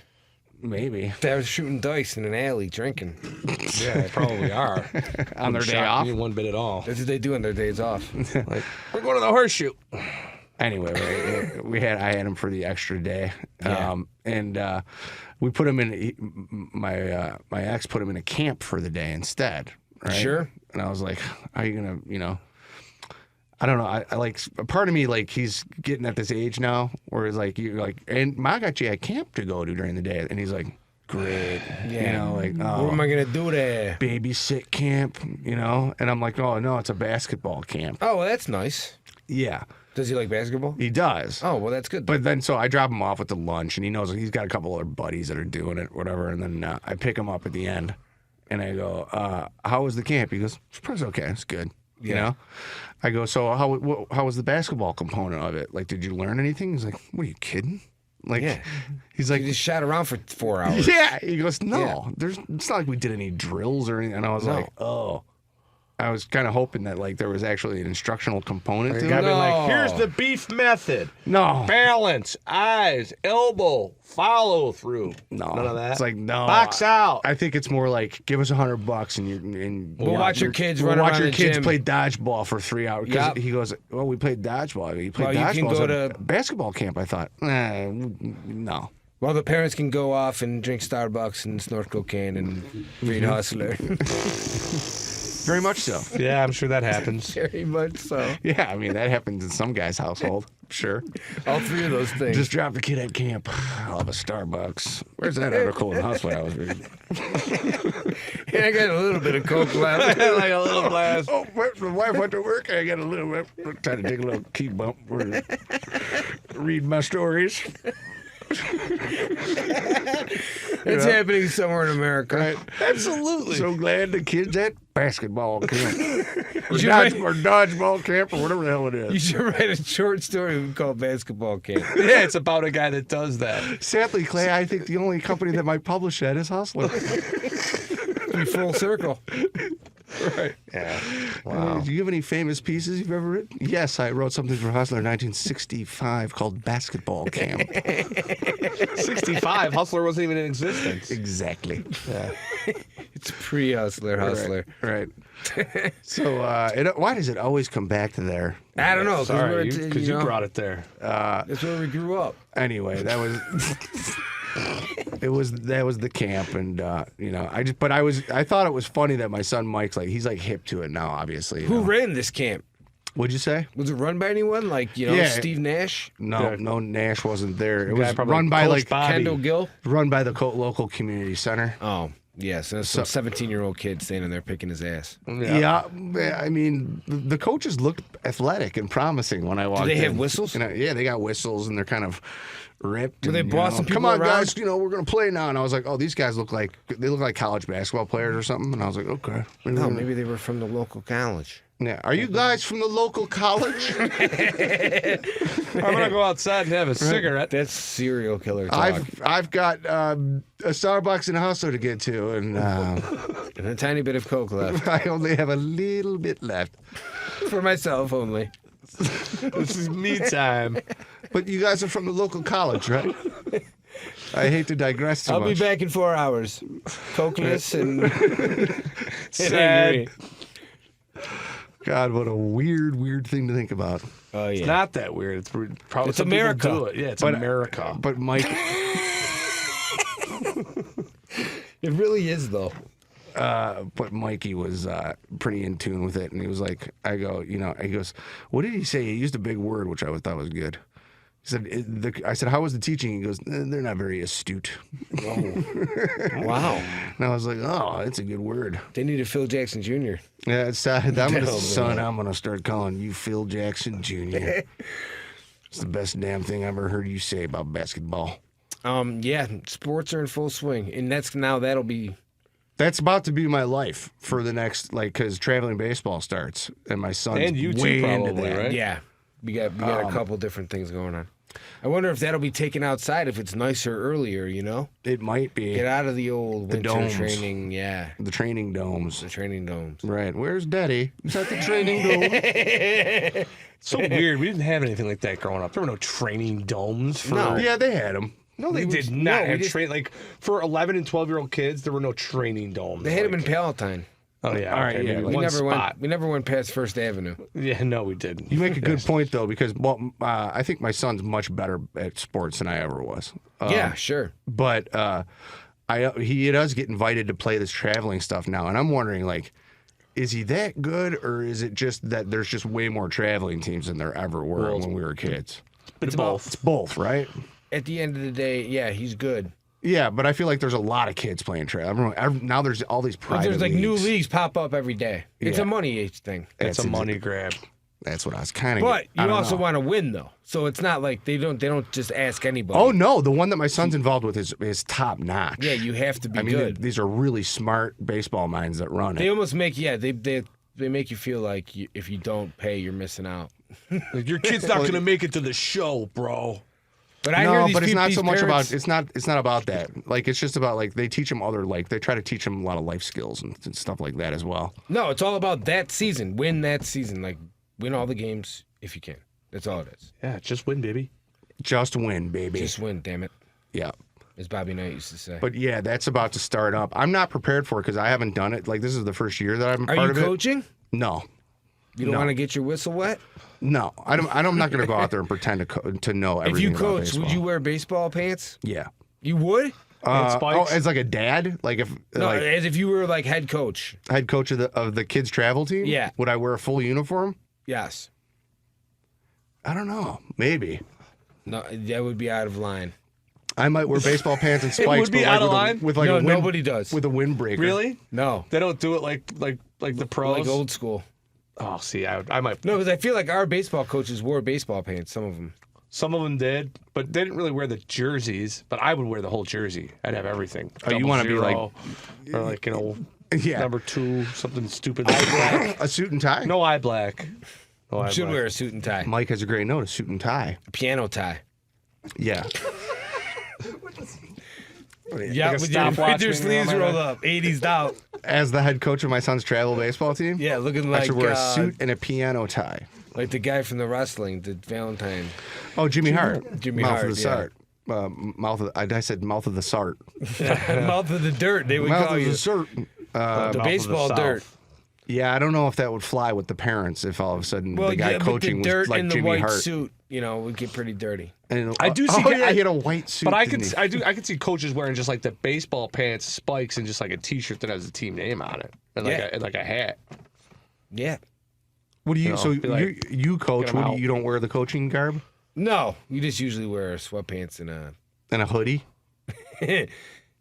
Maybe. They're shooting dice in an alley, drinking. Yeah, they probably are. On their day Shocked off. me one bit at all. That's what they do on their days off. Like, we're going to the horseshoe. Anyway, I had him for the extra day, Yeah. and we put him in. My ex put him in a camp for the day instead. Right? Sure. And I was like, "Are you gonna, I don't know. I like a part of me like he's getting at this age now where he's like you're like, and I got you a camp to go to during the day, and he's like, great, Yeah. like What am I gonna do there? babysit camp, and I'm like, oh no, it's a basketball camp. Oh, well, that's nice. Yeah, Does he like basketball? he does. Oh, well, that's good. But then, so I drop him off with the lunch, and he knows he's got a couple other buddies that are doing it, whatever. And then I pick him up at the end, and I go, "How was the camp?" He goes, "It's okay. It's good." Yeah. I go, "So how was the basketball component of it? Like, did you learn anything?" He's like, "What are you kidding?" Like, Yeah. he's like, You just shot around for 4 hours. "Yeah." He goes, "No, Yeah. it's not like we did any drills or anything." And I was like, "Oh." I was kind of hoping that like there was actually an instructional component to You it. gotta be like, No. here's the beef method. No. Balance, eyes, elbow, follow through. No, None of that. It's like no. Box out. I think it's more like give us $100 and We'll watch your kids we'll run watch around your the kids gym. play dodgeball for 3 hours. 'Cause Yep. He goes, well, we played dodgeball. You played Well, you can dodgeball. go So to- basketball camp. I thought, no. Well, the parents can go off and drink Starbucks and snort cocaine and read Hustler. Very much so. Yeah, I'm sure that happens. Very much so. Yeah, I mean that happens in some guy's household. Sure. All three of those things. Just dropped a kid at camp. I'll have a Starbucks. Where's that article in Hustler I was reading? And I got a little bit of coke left. Like a little blast. Oh, the wife went to work. I got a little. Trying to take a little key bump. Read my stories. It's happening somewhere in America. Right. Absolutely. So glad the kid's at basketball camp. or, should write- or dodgeball camp or whatever the hell it You is. should write a short story we call Basketball Camp. Yeah, it's about a guy that does that. Sadly, Clay, I think the only company that might publish that is Hustler. Be full circle. Right. Yeah. Wow. Do you have any famous pieces you've ever written? Yes, I wrote something for Hustler in 1965 called Basketball Camp. 65. Hustler wasn't even in existence. Exactly. Yeah. It's pre-Hustler, Hustler. Right. So, why does it always come back to there? I don't know. 'cause Sorry, we're- because you brought it there. That's where we grew up. Anyway, that was that was the camp, and I thought it was funny that my son Mike's like he's like hip to it now. Obviously, Who ran this camp? What'd you say? Was it run by anyone? Like, Yeah. Steve Nash? No, no, Nash wasn't there. It Guy was probably run by Coach like Bobby. Kendall Gill? run by the local community center. Oh, yes. And some 17-year-old kid standing there picking his ass. Yeah, I mean the coaches looked athletic and promising when I walked in. they have whistles? Yeah, they got whistles and they're kind of ripped. Were they and, bossing people Come on, around? guys, we're gonna play now. And I was like, oh, these guys look like college basketball players or something. And I was like, okay. No, maybe they were from the local college. Yeah. Are you guys from the local college? I'm gonna go outside and have a cigarette. That's serial killer talk. I've got a Starbucks and a Hustler to get to, and And a tiny bit of coke left. I only have a little bit left. For myself only. This is me time. But you guys are from the local college, right? I hate to digress too I'll much. be back in 4 hours. Cokeless and Sad. angry. God, what a weird thing to think about. Oh, yeah. Not that weird. It's probably It's some people America. do it. Yeah, it's America. But Mike, It really is, though. but Mikey was pretty in tune with it, and he was like, he goes, what did he say? He used a big word, which I thought was good. He said, I said, how was the teaching? He goes, they're not very astute. Wow. And I was like, oh, that's a good word. They needed Phil Jackson Jr. Yeah, I'm gonna start calling you Phil Jackson Jr. It's the best damn thing I ever heard you say about basketball. Yeah, sports are in full swing. And that'll be... That's about to be my life for the next, because traveling baseball starts, and my son's And you too, way into probably, that. right? Yeah. We got a couple different things going on. I wonder if that'll be taken outside if it's nicer earlier, It might be Get out of the old winter domes. training. Yeah, the training domes. the training domes. Right. Where's Daddy? Is that the training dome? So weird. We didn't have anything like that growing up. There were no training domes for. No. Yeah, they had them. No, they did not have train. Like, for 11 and 12-year-old kids, there were no training domes. They had them in Palatine. Oh, yeah. All right, okay, yeah. maybe We one never spot. went. We never went past First Avenue. Yeah, no, we didn't. You make a good point, though, because I think my son's much better at sports than I ever was. Yeah, sure. But he does get invited to play this traveling stuff now, and I'm wondering, like, is he that good, or is it just that there's just way more traveling teams than there ever were when we were kids? It's both. It's both, right? At the end of the day, yeah, he's good. Yeah, but I feel like there's a lot of kids playing travel. Now there's all these private There's like leagues. new leagues pop up every day. It's a money thing. It's a money grab. That's what I was kind of. But you also want to win, though. So it's not like they don't just ask anybody. Oh no, the one that my son's involved with is top notch. Yeah, you have to be good. These are really smart baseball minds that run They it. almost make they make you feel like if you don't pay, you're missing out. Like, your kid's not going to make it to the show, bro. But I hear No, these but it's not these so much parents- about it's not about that. Like it's just about like they teach them they try to teach them a lot of life skills and stuff like that as well. No, it's all about that season. Win that season. Like win all the games if you can. That's all it is. Yeah, just win, baby. Just win, baby. Just win, damn it. Yeah. As Bobby Knight used to say. But yeah, that's about to start up. I'm not prepared for it because I haven't done it. Like this is the first year that I'm Are part you of it. coaching? No. You don't No. want to get your whistle wet? No, I'm not going to go out there and pretend to know everything. If you about coach, baseball. would you wear baseball pants? Yeah. You would? spikes? As like a dad, like if No, like as if you were like head coach. head coach of the kids travel team. Yeah. Would I wear a full uniform? Yes. I don't know. Maybe. No, that would be out of line. I might wear baseball pants and spikes. would be but out like of line? with like No, a wind, nobody does. with a windbreaker. Really? No. They don't do it like the pros? Like old school. Oh, see, I might. No, because I feel like our baseball coaches wore baseball pants, some of them. Some of them did, but they didn't really wear the jerseys. But I would wear the whole jersey. I'd have everything. Oh, you want wanna be like- or like, Yeah. number 2, something stupid. A suit and tie. No eye black. No eye You should black. wear a suit and tie. Mike has a great note. A suit and tie. A piano tie. Yeah. Yeah, with your stopwatch sleeves hanging around my rolled neck. up, 80s out. As the head coach of my son's travel baseball team. Yeah, looking I like should wear a suit and a piano tie. like the guy from the wrestling, the Valentine. Oh, Jimmy Hart. Jimmy mouth Hart, of the yeah. Sart. I said mouth of the Sart. Mouth of the dirt, they would Mouth call of you. the Sart. The Mouth of baseball the dirt. South. Yeah, I don't know if that would fly with the parents if all of a sudden Well, the guy yeah, but coaching the dirt was like in the Jimmy white Hart. suit, would get pretty dirty. And, I do see- I had a white suit. But I didn't could he? I could see coaches wearing just like the baseball pants, spikes, and just like a T-shirt that has the team name on it, and like Yeah. and like a hat. Yeah. What do you? know, So be like, you coach? get 'em What do out. you don't wear the coaching garb No, you just usually wear sweatpants and a. and a hoodie?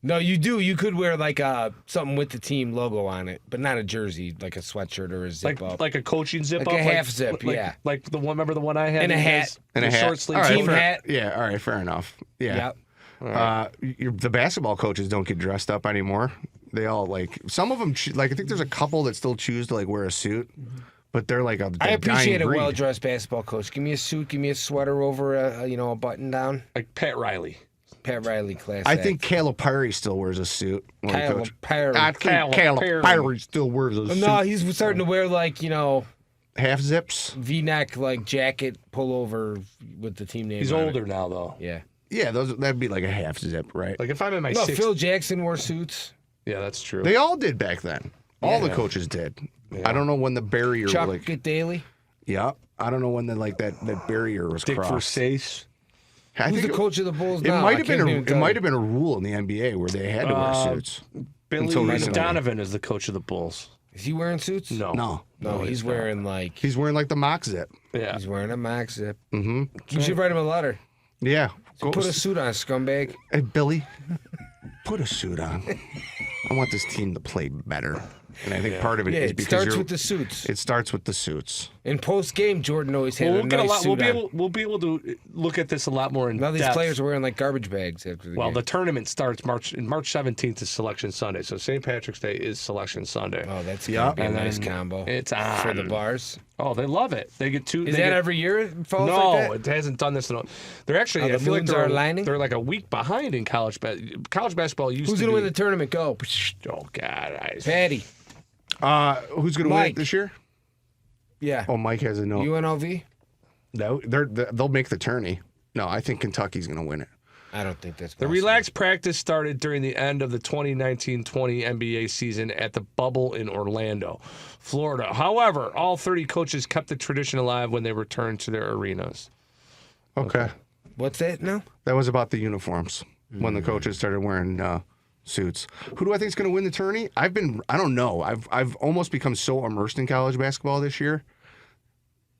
No, you do. You could wear like something with the team logo on it, but not a jersey, like a sweatshirt or a zip up. Like a coaching zip Like up, a half zip, yeah. Like the one. Remember the one I had? And a that hat. has And the a hat. short sleeve All right, team fair- hat. Yeah. All right. Fair enough. Yeah. Yep. The basketball coaches don't get dressed up anymore. They all like some of them. Like I think there's a couple that still choose to like wear a suit, but they're like a. I appreciate a dying breed. well-dressed basketball coach. Give me a suit, give me a sweater over a button down. Like Pat Riley. Pat Riley class. I act. think Calipari still wears a suit. when he coach- Calipari. I think Calipari still wears a suit. No, he's starting to wear like Half zips. V-neck like jacket pullover with the team name. He's on it. older now though. Yeah. Yeah, that'd be like a half zip, right? Like if I'm in my No, sixth, Phil Jackson wore suits. yeah, that's true. They all did back then. All the coaches did. I don't know when the barrier Chuck like. Daly. Yeah, I don't know when that barrier was Dick crossed. Versace. I Who's think the coach of the Bulls It now? might I have been can't a even it tell might you. have been a rule in the NBA where they had to wear suits. Billy Until recently. Donovan is the coach of the Bulls. Is he wearing suits? No. No, he's wearing like he's wearing like the mock zip. Yeah. he's wearing a max zip. Mm-hmm. You should write him a letter. Yeah, go Put a suit on, scumbag. Hey Billy, put a suit on. I want this team to play better, and I think part of it Yeah, is it because starts you're- with the suits. It starts with the suits. In post game, Jordan always had Well, a we'll get a nice lot. suit on. We'll be able to look at this a lot more in Now these depth. players are wearing like garbage bags after the Well, game. the tournament starts March 17th is Selection Sunday, so St. Patrick's Day is Selection Sunday. Oh, that's Yeah. gonna be a And nice then combo. it's for the on. bars. Oh, they love it. They get two. Is they that get, every year? It falls No, like that? it hasn't done this. They're actually. Oh, I the feel like moons they're are aligning? They're like a week behind in college basketball. Used Who's to gonna win be- the tournament? Go, Oh God, Patty. Who's going to win Mike. it this year? Yeah. Oh, Mike has a note. UNLV. No, they'll make the tourney. No, I think Kentucky's going to win it. I don't think that's The possible. relaxed practice started during the end of the 2019-20 NBA season at the Bubble in Orlando, Florida. However, all 30 coaches kept the tradition alive when they returned to their arenas. Okay. What's that now? That was about the uniforms when the coaches started wearing suits. Who do I think is going to win the tourney? I don't know. I've almost become so immersed in college basketball this year.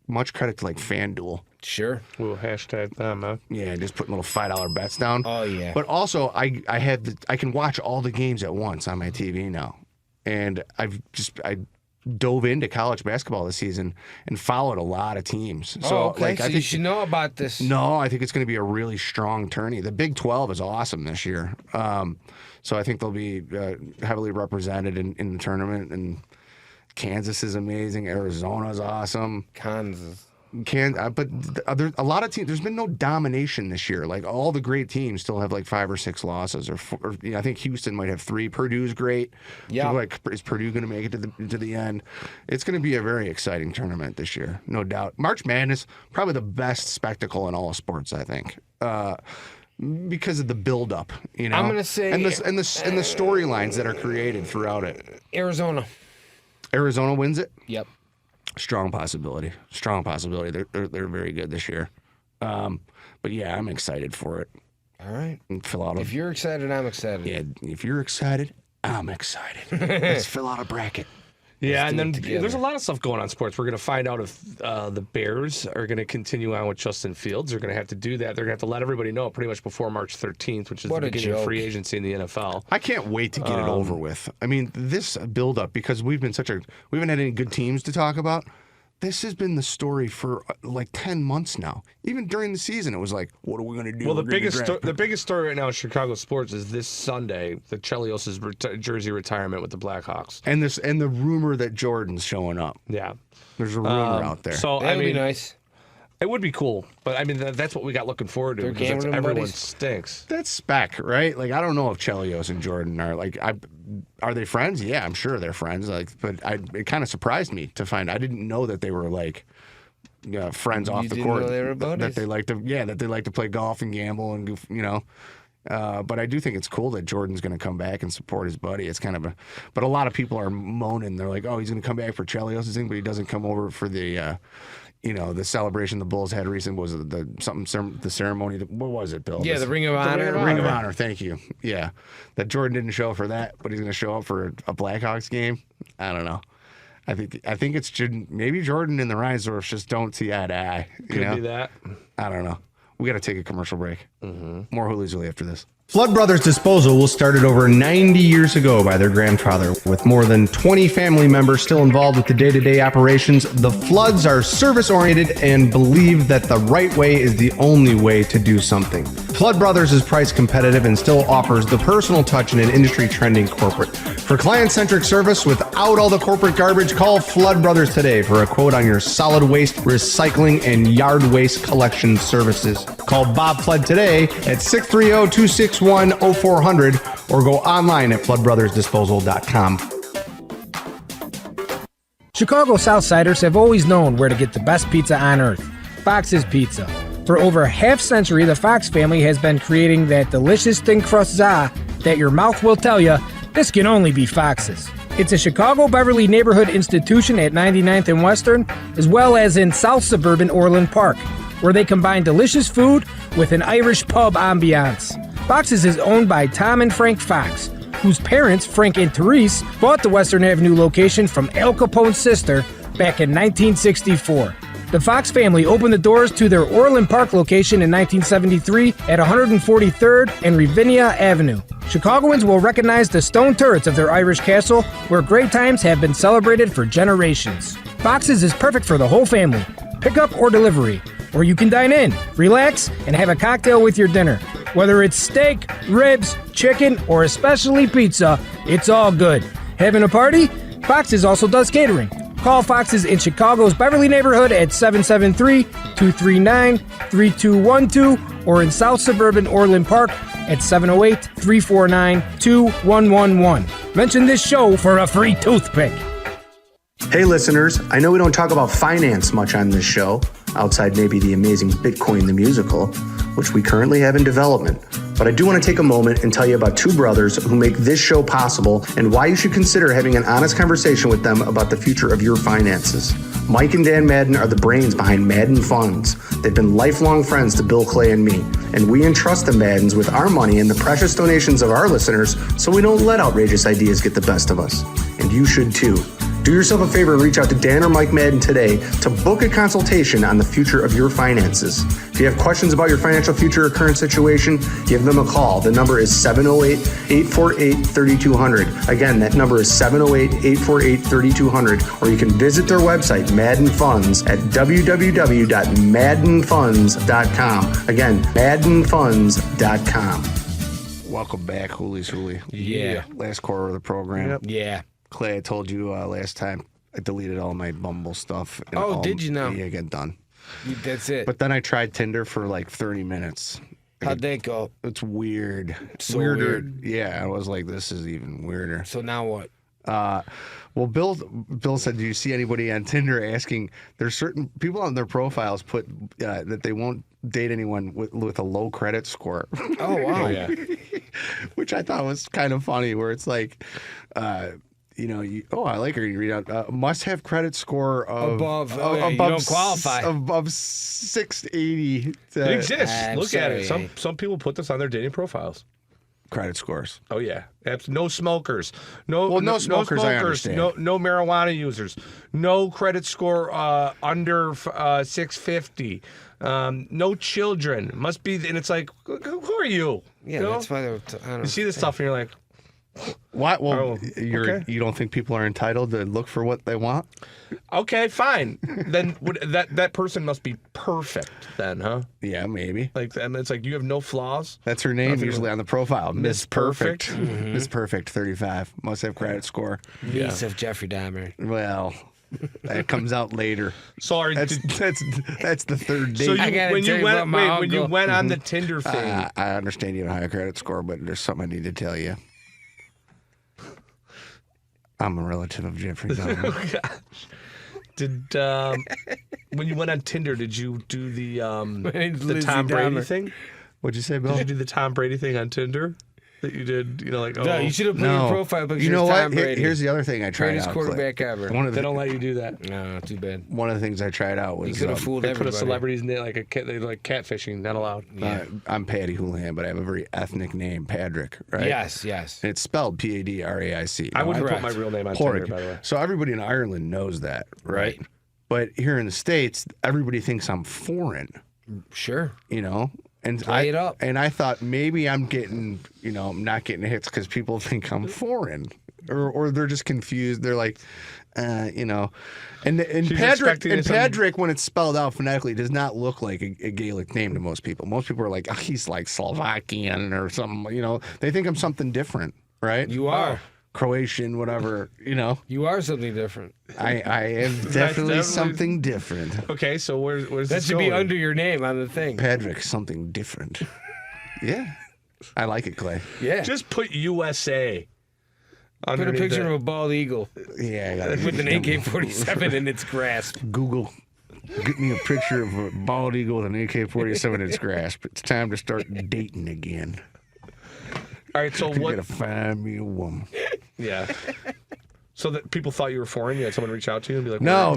Much credit to like FanDuel. Sure. We'll hashtag them, huh? Yeah, just putting little $5 bets down. Oh, yeah. But also, I can watch all the games at once on my TV now, and I dove into college basketball this season and followed a lot of teams. So, okay. So you should know about this. No, I think it's going to be a really strong tourney. The Big 12 is awesome this year, so I think they'll be heavily represented in the tournament. And Kansas is amazing. Arizona is awesome. Kansas. But there's a lot of teams. There's been no domination this year. Like all the great teams still have like 5 or 6 losses, or I think Houston might have 3. Purdue's great. Yeah. Like, is Purdue going to make it to the end? It's going to be a very exciting tournament this year, no doubt. March Madness, probably the best spectacle in all of sports, I think, because of the buildup. You know, I'm gonna say and the storylines that are created throughout it. Arizona. Arizona wins it. Yep. Strong possibility. They're very good this year. But yeah, I'm excited for it. All right. And fill out If you're excited, I'm excited. yeah. If you're excited, I'm excited. Let's fill out a bracket. Yeah, and then together. there's a lot of stuff going on in sports. We're going to find out if the Bears are going to continue on with Justin Fields. They're going to have to do that. They're going to have to let everybody know pretty much before March 13th, which is What the a beginning of joke. free agency in the NFL. I can't wait to get it over with. I mean, this build up, because we haven't had any good teams to talk about. This has been the story for like 10 months now. Even during the season, it was like, what are we going to do? Well, the We're gonna draft biggest story right now in Chicago sports is this Sunday, the Chelios' jersey retirement with the Blackhawks. and the rumor that Jordan's showing up. Yeah. There's a rumor out there. So, That'd I mean, be nice. it would be cool. But, I mean, that's what we got looking forward to. They're Because gambling everyone buddies. stinks. That's spec, right? Like, I don't know if Chelios and Jordan are like, are they friends? Yeah, I'm sure they're friends. Like, but it kind of surprised me to find. I didn't know that they were like friends off the didn't court. know they were that buddies? they like to play golf and gamble and goof, you know. But I do think it's cool that Jordan's going to come back and support his buddy. It's kind of but a lot of people are moaning. They're like, oh, he's going to come back for Chelios' thing, but he doesn't come over for the. The celebration the Bulls had recently was the ceremony. What was it, Bill? Yeah, the Ring of Honor. Ring of Honor. Thank you. Yeah, that Jordan didn't show up for that, but he's going to show up for a Blackhawks game. I don't know. I think it's maybe Jordan and the Reinsdorfs just don't see eye to eye. Could be that. I don't know. We got to take a commercial break. More Hooley's Houli after this. Flood Brothers Disposal was started over 90 years ago by their grandfather. With more than 20 family members still involved with the day-to-day operations, the Floods are service-oriented and believe that the right way is the only way to do something. Flood Brothers is price competitive and still offers the personal touch in an industry-trending corporate. For client-centric service without all the corporate garbage, call Flood Brothers today for a quote on your solid waste, recycling, and yard waste collection services. Call Bob Flood today at 630-261-0400 or go online at floodbrothersdisposal.com. Chicago Southsiders have always known where to get the best pizza on earth, Fox's Pizza. For over a half-century, the Fox family has been creating that delicious thin crust za that your mouth will tell you, this can only be Fox's. It's a Chicago Beverly neighborhood institution at 99th and Western, as well as in South Suburban Orland Park, where they combine delicious food with an Irish pub ambiance. Fox's is owned by Tom and Frank Fox, whose parents, Frank and Therese, bought the Western Avenue location from Al Capone's sister back in 1964. The Fox family opened the doors to their Orland Park location in 1973 at 143rd and Ravinia Avenue. Chicagoans will recognize the stone turrets of their Irish castle, where great times have been celebrated for generations. Fox's is perfect for the whole family, pickup or delivery, or you can dine in, relax, and have a cocktail with your dinner. Whether it's steak, ribs, chicken, or especially pizza, it's all good. Having a party? Fox's also does catering. Call Fox's in Chicago's Beverly neighborhood at 773-239-3212 or in South Suburban Orland Park at 708-349-2111. Mention this show for a free toothpick. Hey listeners, I know we don't talk about finance much on this show, outside maybe the amazing Bitcoin the musical, which we currently have in development. But I do want to take a moment and tell you about two brothers who make this show possible and why you should consider having an honest conversation with them about the future of your finances. Mike and Dan Madden are the brains behind Madden Funds. They've been lifelong friends to Bill Clay and me, and we entrust the Maddens with our money and the precious donations of our listeners so we don't let outrageous ideas get the best of us. And you should too. Do yourself a favor and reach out to Dan or Mike Madden today to book a consultation on the future of your finances. If you have questions about your financial future or current situation, give them a call. The number is 708-848-3200. Again, that number is 708-848-3200, or you can visit their website, Madden Funds, at www.maddenfunds.com. Again, maddenfunds.com. Welcome back, Hooley's Houli. Yeah. Last quarter of the program. Yeah. Clay, I told you last time I deleted all my Bumble stuff. Oh, did you now? Yeah, get done. That's it. But then I tried Tinder for like 30 minutes. How'd that go? It's weird. So Weirder. weird. Yeah, I was like, this is even weirder. So now what? Well, Bill said, do you see anybody on Tinder asking, there's certain people on their profiles put that they won't date anyone with a low credit score. Oh, wow. Yeah. Which I thought was kind of funny, where it's like, I like her. You read out, must have credit score of Above, you don't qualify. Above 680. It exists. I'm Look at it. sorry. Some people put this on their dating profiles. Credit scores. Oh yeah, no smokers. No smokers, I understand. No marijuana users. No credit score under 650. No children. Must be, and it's like, who are you? Yeah, You know? that's why I don't You see this stuff and you're like, What? Well, okay. you don't think people are entitled to look for what they want? okay, fine. Then that person must be perfect then, huh? Yeah, maybe. Like, and it's like you have no flaws. That's her name Nothing usually on the profile. Miss Perfect. Perfect. Miss Perfect, 35. Must have credit score. niece of Jeffrey Dahmer. Well, that comes out later. Sorry. That's the third date. So I gotta when tell you you went about my when you uncle. went on the Tinder thing, I understand you have a high credit score, but there's something I need to tell you. I'm a relative of Jeffrey Dahmer. did when you went on Tinder, did you do the Lizzie Tom Brady Dahmer. thing? What'd you say, Bill? Did you do the Tom Brady thing on Tinder? That you did, like, oh, No, you should have put your profile picture. You know as Tom what? Brady. Here's the other thing I tried Greatest out. quarterback Clay. ever. One of they the don't let you do that. No, too bad. one of the things I tried out You was could have fooled They everybody. put a celebrity's name like they like catfishing, not allowed. I'm Paddy Houlihan, but I have a very ethnic name, Padrick, right? Yes. And it's spelled Padraic. I wouldn't put Correct. my real name on Porrick. Tinder, by the way. So everybody in Ireland knows that, right? Right. But here in the States, everybody thinks I'm foreign, Sure. And Play it up. And I thought maybe I'm getting, I'm not getting hits because people think I'm foreign, or they're just confused. They're like, And Padrick, when it's spelled out phonetically, does not look like a Gaelic name to most people. Most people are like, oh, he's like Slovakian or something. They think I'm something different, right? You are. Croatian, whatever. You are something different. I am definitely something different. Okay, so where's That this should be going? under your name on the thing. Padrick, something different. Yeah, I like it, Clay. Yeah. Just put USA. Put a underneath picture it. of a bald eagle Yeah, I got it. with an AK-47 in its grasp. Google, get me a picture of a bald eagle with an AK-47 in its grasp. It's time to start dating again. All right, so You what? gotta find me a woman. Yeah. So that people thought you were foreign. You had someone reach out to you and be like, No,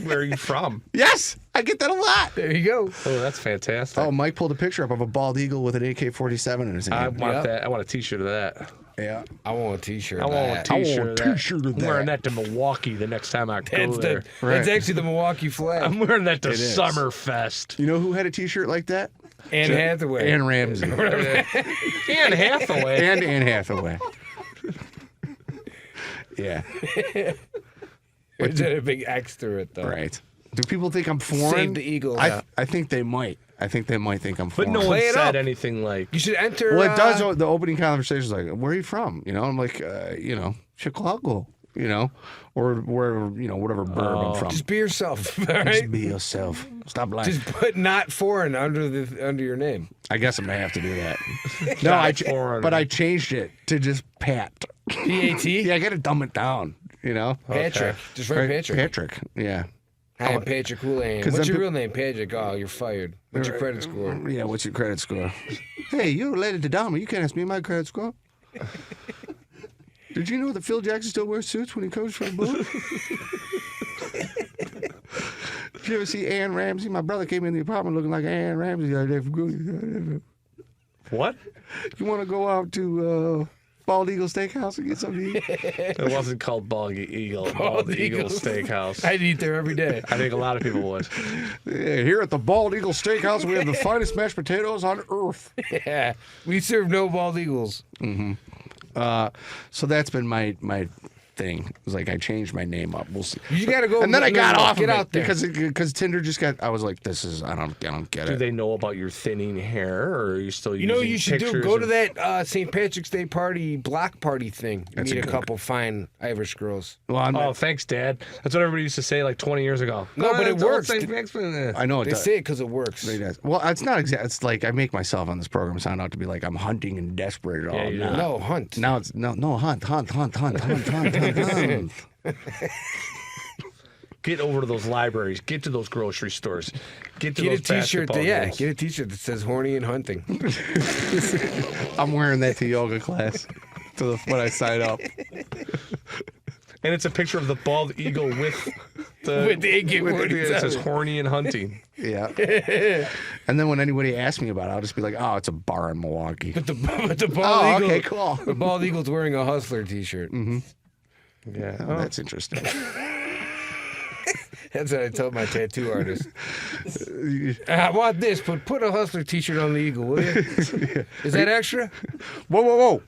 where are you from? yes, I get that a lot. There you go. Oh, that's fantastic. Oh, Mike pulled a picture up of a bald eagle with an AK-47 in his I hand. want Yep. that. I want a T-shirt of that. Yeah. I want a T-shirt. I of want a that. T-shirt of that. T-shirt of I'm wearing that. that to Milwaukee the next time I go That's there. that's actually the Milwaukee flag. I'm wearing that to It is. Summerfest. You know who had a T-shirt like that? Anne Hathaway. Anne Ramsey. Anne Hathaway. And Anne Hathaway. Yeah. There's a big X through it, though. Right. Do people think I'm foreign? Save the eagle. I think they might. I think they might think I'm But foreign. no one Play it said up. anything like, You should enter. Well, it does. The opening conversation is like, "Where are you from?" I'm like, Chicago. Or wherever, whatever burb I'm from. Just be yourself. All Just right. be yourself. Stop lying. Just put not foreign under your name. I guess I'm gonna have to do that. No, foreign. but I changed it to just Pat. P-A-T. Yeah, I gotta dumb it down. Patrick. Just write Patrick. Patrick. Yeah. Hi, I'm Patrick Houlihan. What's your real name, Patrick? Oh, you're fired. What's your credit score? Yeah, what's your credit score? Hey, you're related to Dahmer. You can't ask me my credit score. Did you know that Phil Jackson still wears suits when he coaches for the Bulls? Did you ever see Ann Ramsey? My brother came in the apartment looking like Ann Ramsey the other day from Goody. What? You want to go out to Bald Eagle Steakhouse and get something to eat? It wasn't called Bald Eagle Steakhouse. I'd eat there every day. I think a lot of people would. Yeah, here at the Bald Eagle Steakhouse, we have the finest mashed potatoes on earth. Yeah, we serve no bald eagles. Mm-hmm. So that's been my thing. It was like I changed my name up. We'll see. You gotta go. And then I got off get of it out there. because Tinder just got. I was like, this is. I don't get Do it. they know about your thinning hair, or are you still using You know what you should do? pictures Go to of- that St. Patrick's Day party, block party thing. That's Meet a a good- couple fine Irish girls. Well, Oh, thanks, Dad. That's what everybody used to say like 20 years ago. No, but it works. I know it They does. say it because it works. It does. Well, it's not exact. It's like I make myself on this program sound out to be like I'm hunting and desperate at all. you do. Nah. No, hunt. Now it's no hunt. Get over to those libraries. Get to those grocery stores. Get to Get a those T-shirt. basketball games. Get a T-shirt that says "horny and hunting." I'm wearing that to yoga class when I sign up. And it's a picture of the bald eagle with the With the AK it says horny and hunting. Yeah. And then when anybody asks me about it, I'll just be like, oh, it's a bar in Milwaukee. But the bald Oh, eagle. okay, cool. The bald eagle's wearing a Hustler T-shirt. Yeah. Oh, that's interesting. That's what I told my tattoo artist. I want this, but put a Hustler T-shirt on the eagle, will you? Is that extra? Whoa.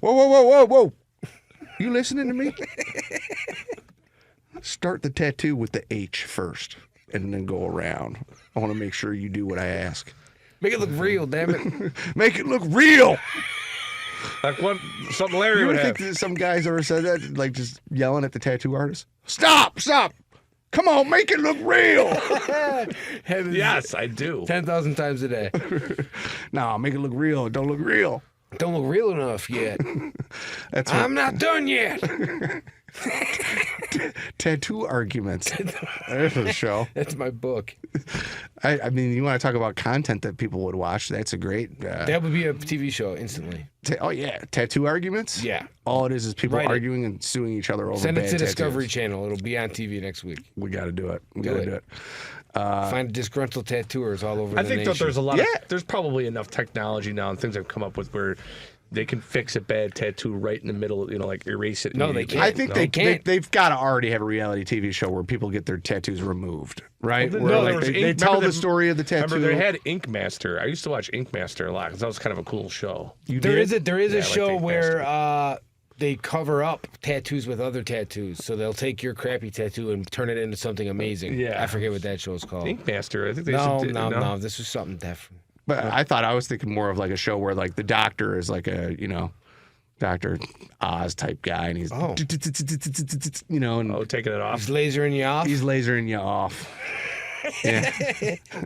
You listening to me? Start the tattoo with the H first and then go around. I want to make sure you do what I ask. Make it look real, damn it. Make it look real. Like what? Something Larry You would ever have. think that some guys ever said that? Like just yelling at the tattoo artist? Stop. Come on, make it look real. Yes, I do. 10,000 times a day. No, make it look real. Don't look real. Don't look real enough yet. That's what I'm not done yet. tattoo arguments. There's a show. That's my book. I mean, you want to talk about content that people would watch? That's a great. That would be a TV show instantly. Oh yeah, tattoo arguments. Yeah. All it is people Write it. arguing and suing each other over. Send it bad to tattoos. Discovery Channel. It'll be on TV next week. We got to do it. We Do got to it. do it. Find disgruntled tattooers all over I the think nation. that there's a lot Yeah. there's probably enough technology now and things have come up with where they can fix a bad tattoo right in the middle, like erase it. No, they immediately. can't. I think No. they can't. they've got to already have a reality TV show where people get their tattoos removed, right? Well, Where no, there like, was they Ink- tell remember the story of the tattoo. Remember, they had Ink Master. I used to watch Ink Master a lot because that was kind of a cool show. There is a Yeah, I like show Ink where they cover up tattoos with other tattoos. So they'll take your crappy tattoo and turn it into something amazing. Yeah. I forget what that show's called. Ink Master. I think they No, used to do, no. This was something different. But I was thinking more of like a show where like the doctor is like a Dr. Oz type guy, and he's Oh. and Oh, taking it off. He's lasering you off. he's lasering you off. Yeah.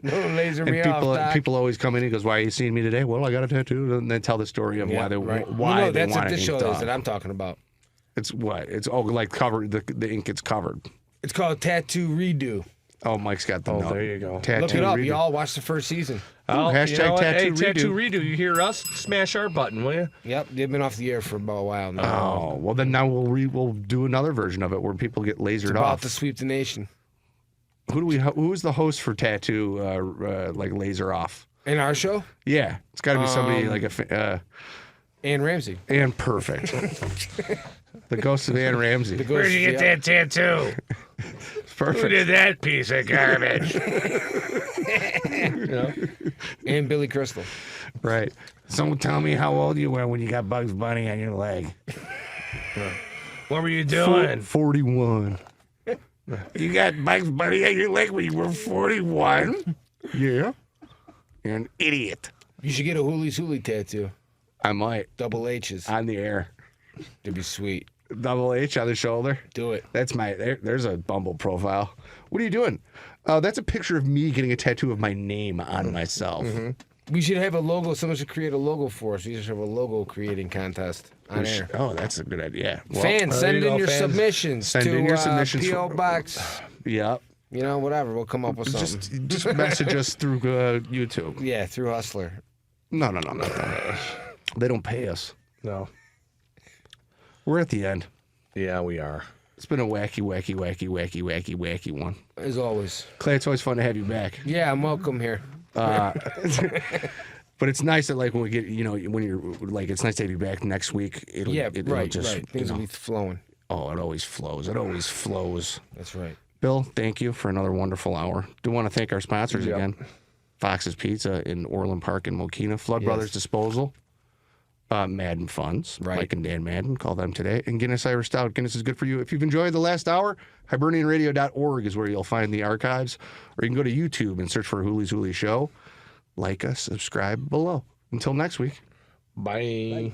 No, laser And me off, Doc. people always come in and goes, "Why are you seeing me today?" Well, I got a tattoo, and then tell the story of why they right. why no, they that's want what it this show inked is off. that I'm talking about. It's what? It's like covered. The ink gets covered. It's called Tattoo Redo. Oh, Mike's got the note. there you go. Tattoo Look it up. redo. Y'all watch the first season. Oh, hashtag you know what? tattoo Hey, redo. tattoo redo. You hear us? Smash our button, will you? Yep, they've been off the air for about a while now. Oh, well then now we'll do another version of it where people get lasered About off. to sweep the nation. Who's the host for tattoo like laser off? In our show, Yeah, it's got to be somebody like Ann Ramsey. Ann Perfect. The ghost of Ann Ramsey. Where'd you get that tattoo? Perfect. that piece of garbage? And Billy Crystal. Right. Someone tell me how old you were when you got Bugs Bunny on your leg. What were you doing? 41. You got Bugs Bunny on your leg when you were 41? Yeah. You're an idiot. You should get a Hooley's Hooley tattoo. I might. Double H's. On the air. That'd be sweet. Double H on the shoulder. Do it. That's there's a Bumble profile. What are you doing? That's a picture of me getting a tattoo of my name on myself. We should have a logo. Someone should create a logo for us. We should have a logo creating contest on air. Oh, that's a good idea. Well, Fans, there send you in go, your fans. submissions Send to in your submissions P.O. for- Box Yep. You know, whatever. We'll come up with something. Just message us through YouTube. Yeah, through Hustler. No, not that. They don't pay us. No. We're at the end. Yeah, we are. It's been a wacky one. As always. Clay, it's always fun to have you back. Yeah, I'm welcome here. But it's nice that, like, when we get, when you're, like, it's nice to have you back next week. Right. Just, Things will be flowing. Oh, it always flows. It always flows. That's right. Bill, thank you for another wonderful hour. Do want to thank our sponsors again. Fox's Pizza in Orland Park in Mokina. Flood Brothers Disposal. Madden Funds. Right. Mike and Dan Madden. Call them today. And Guinness Irish Stout. Guinness is good for you. If you've enjoyed the last hour, hibernianradio.org is where you'll find the archives. Or you can go to YouTube and search for Hooley's Hooley Show. Like us, subscribe below. Until next week. Bye.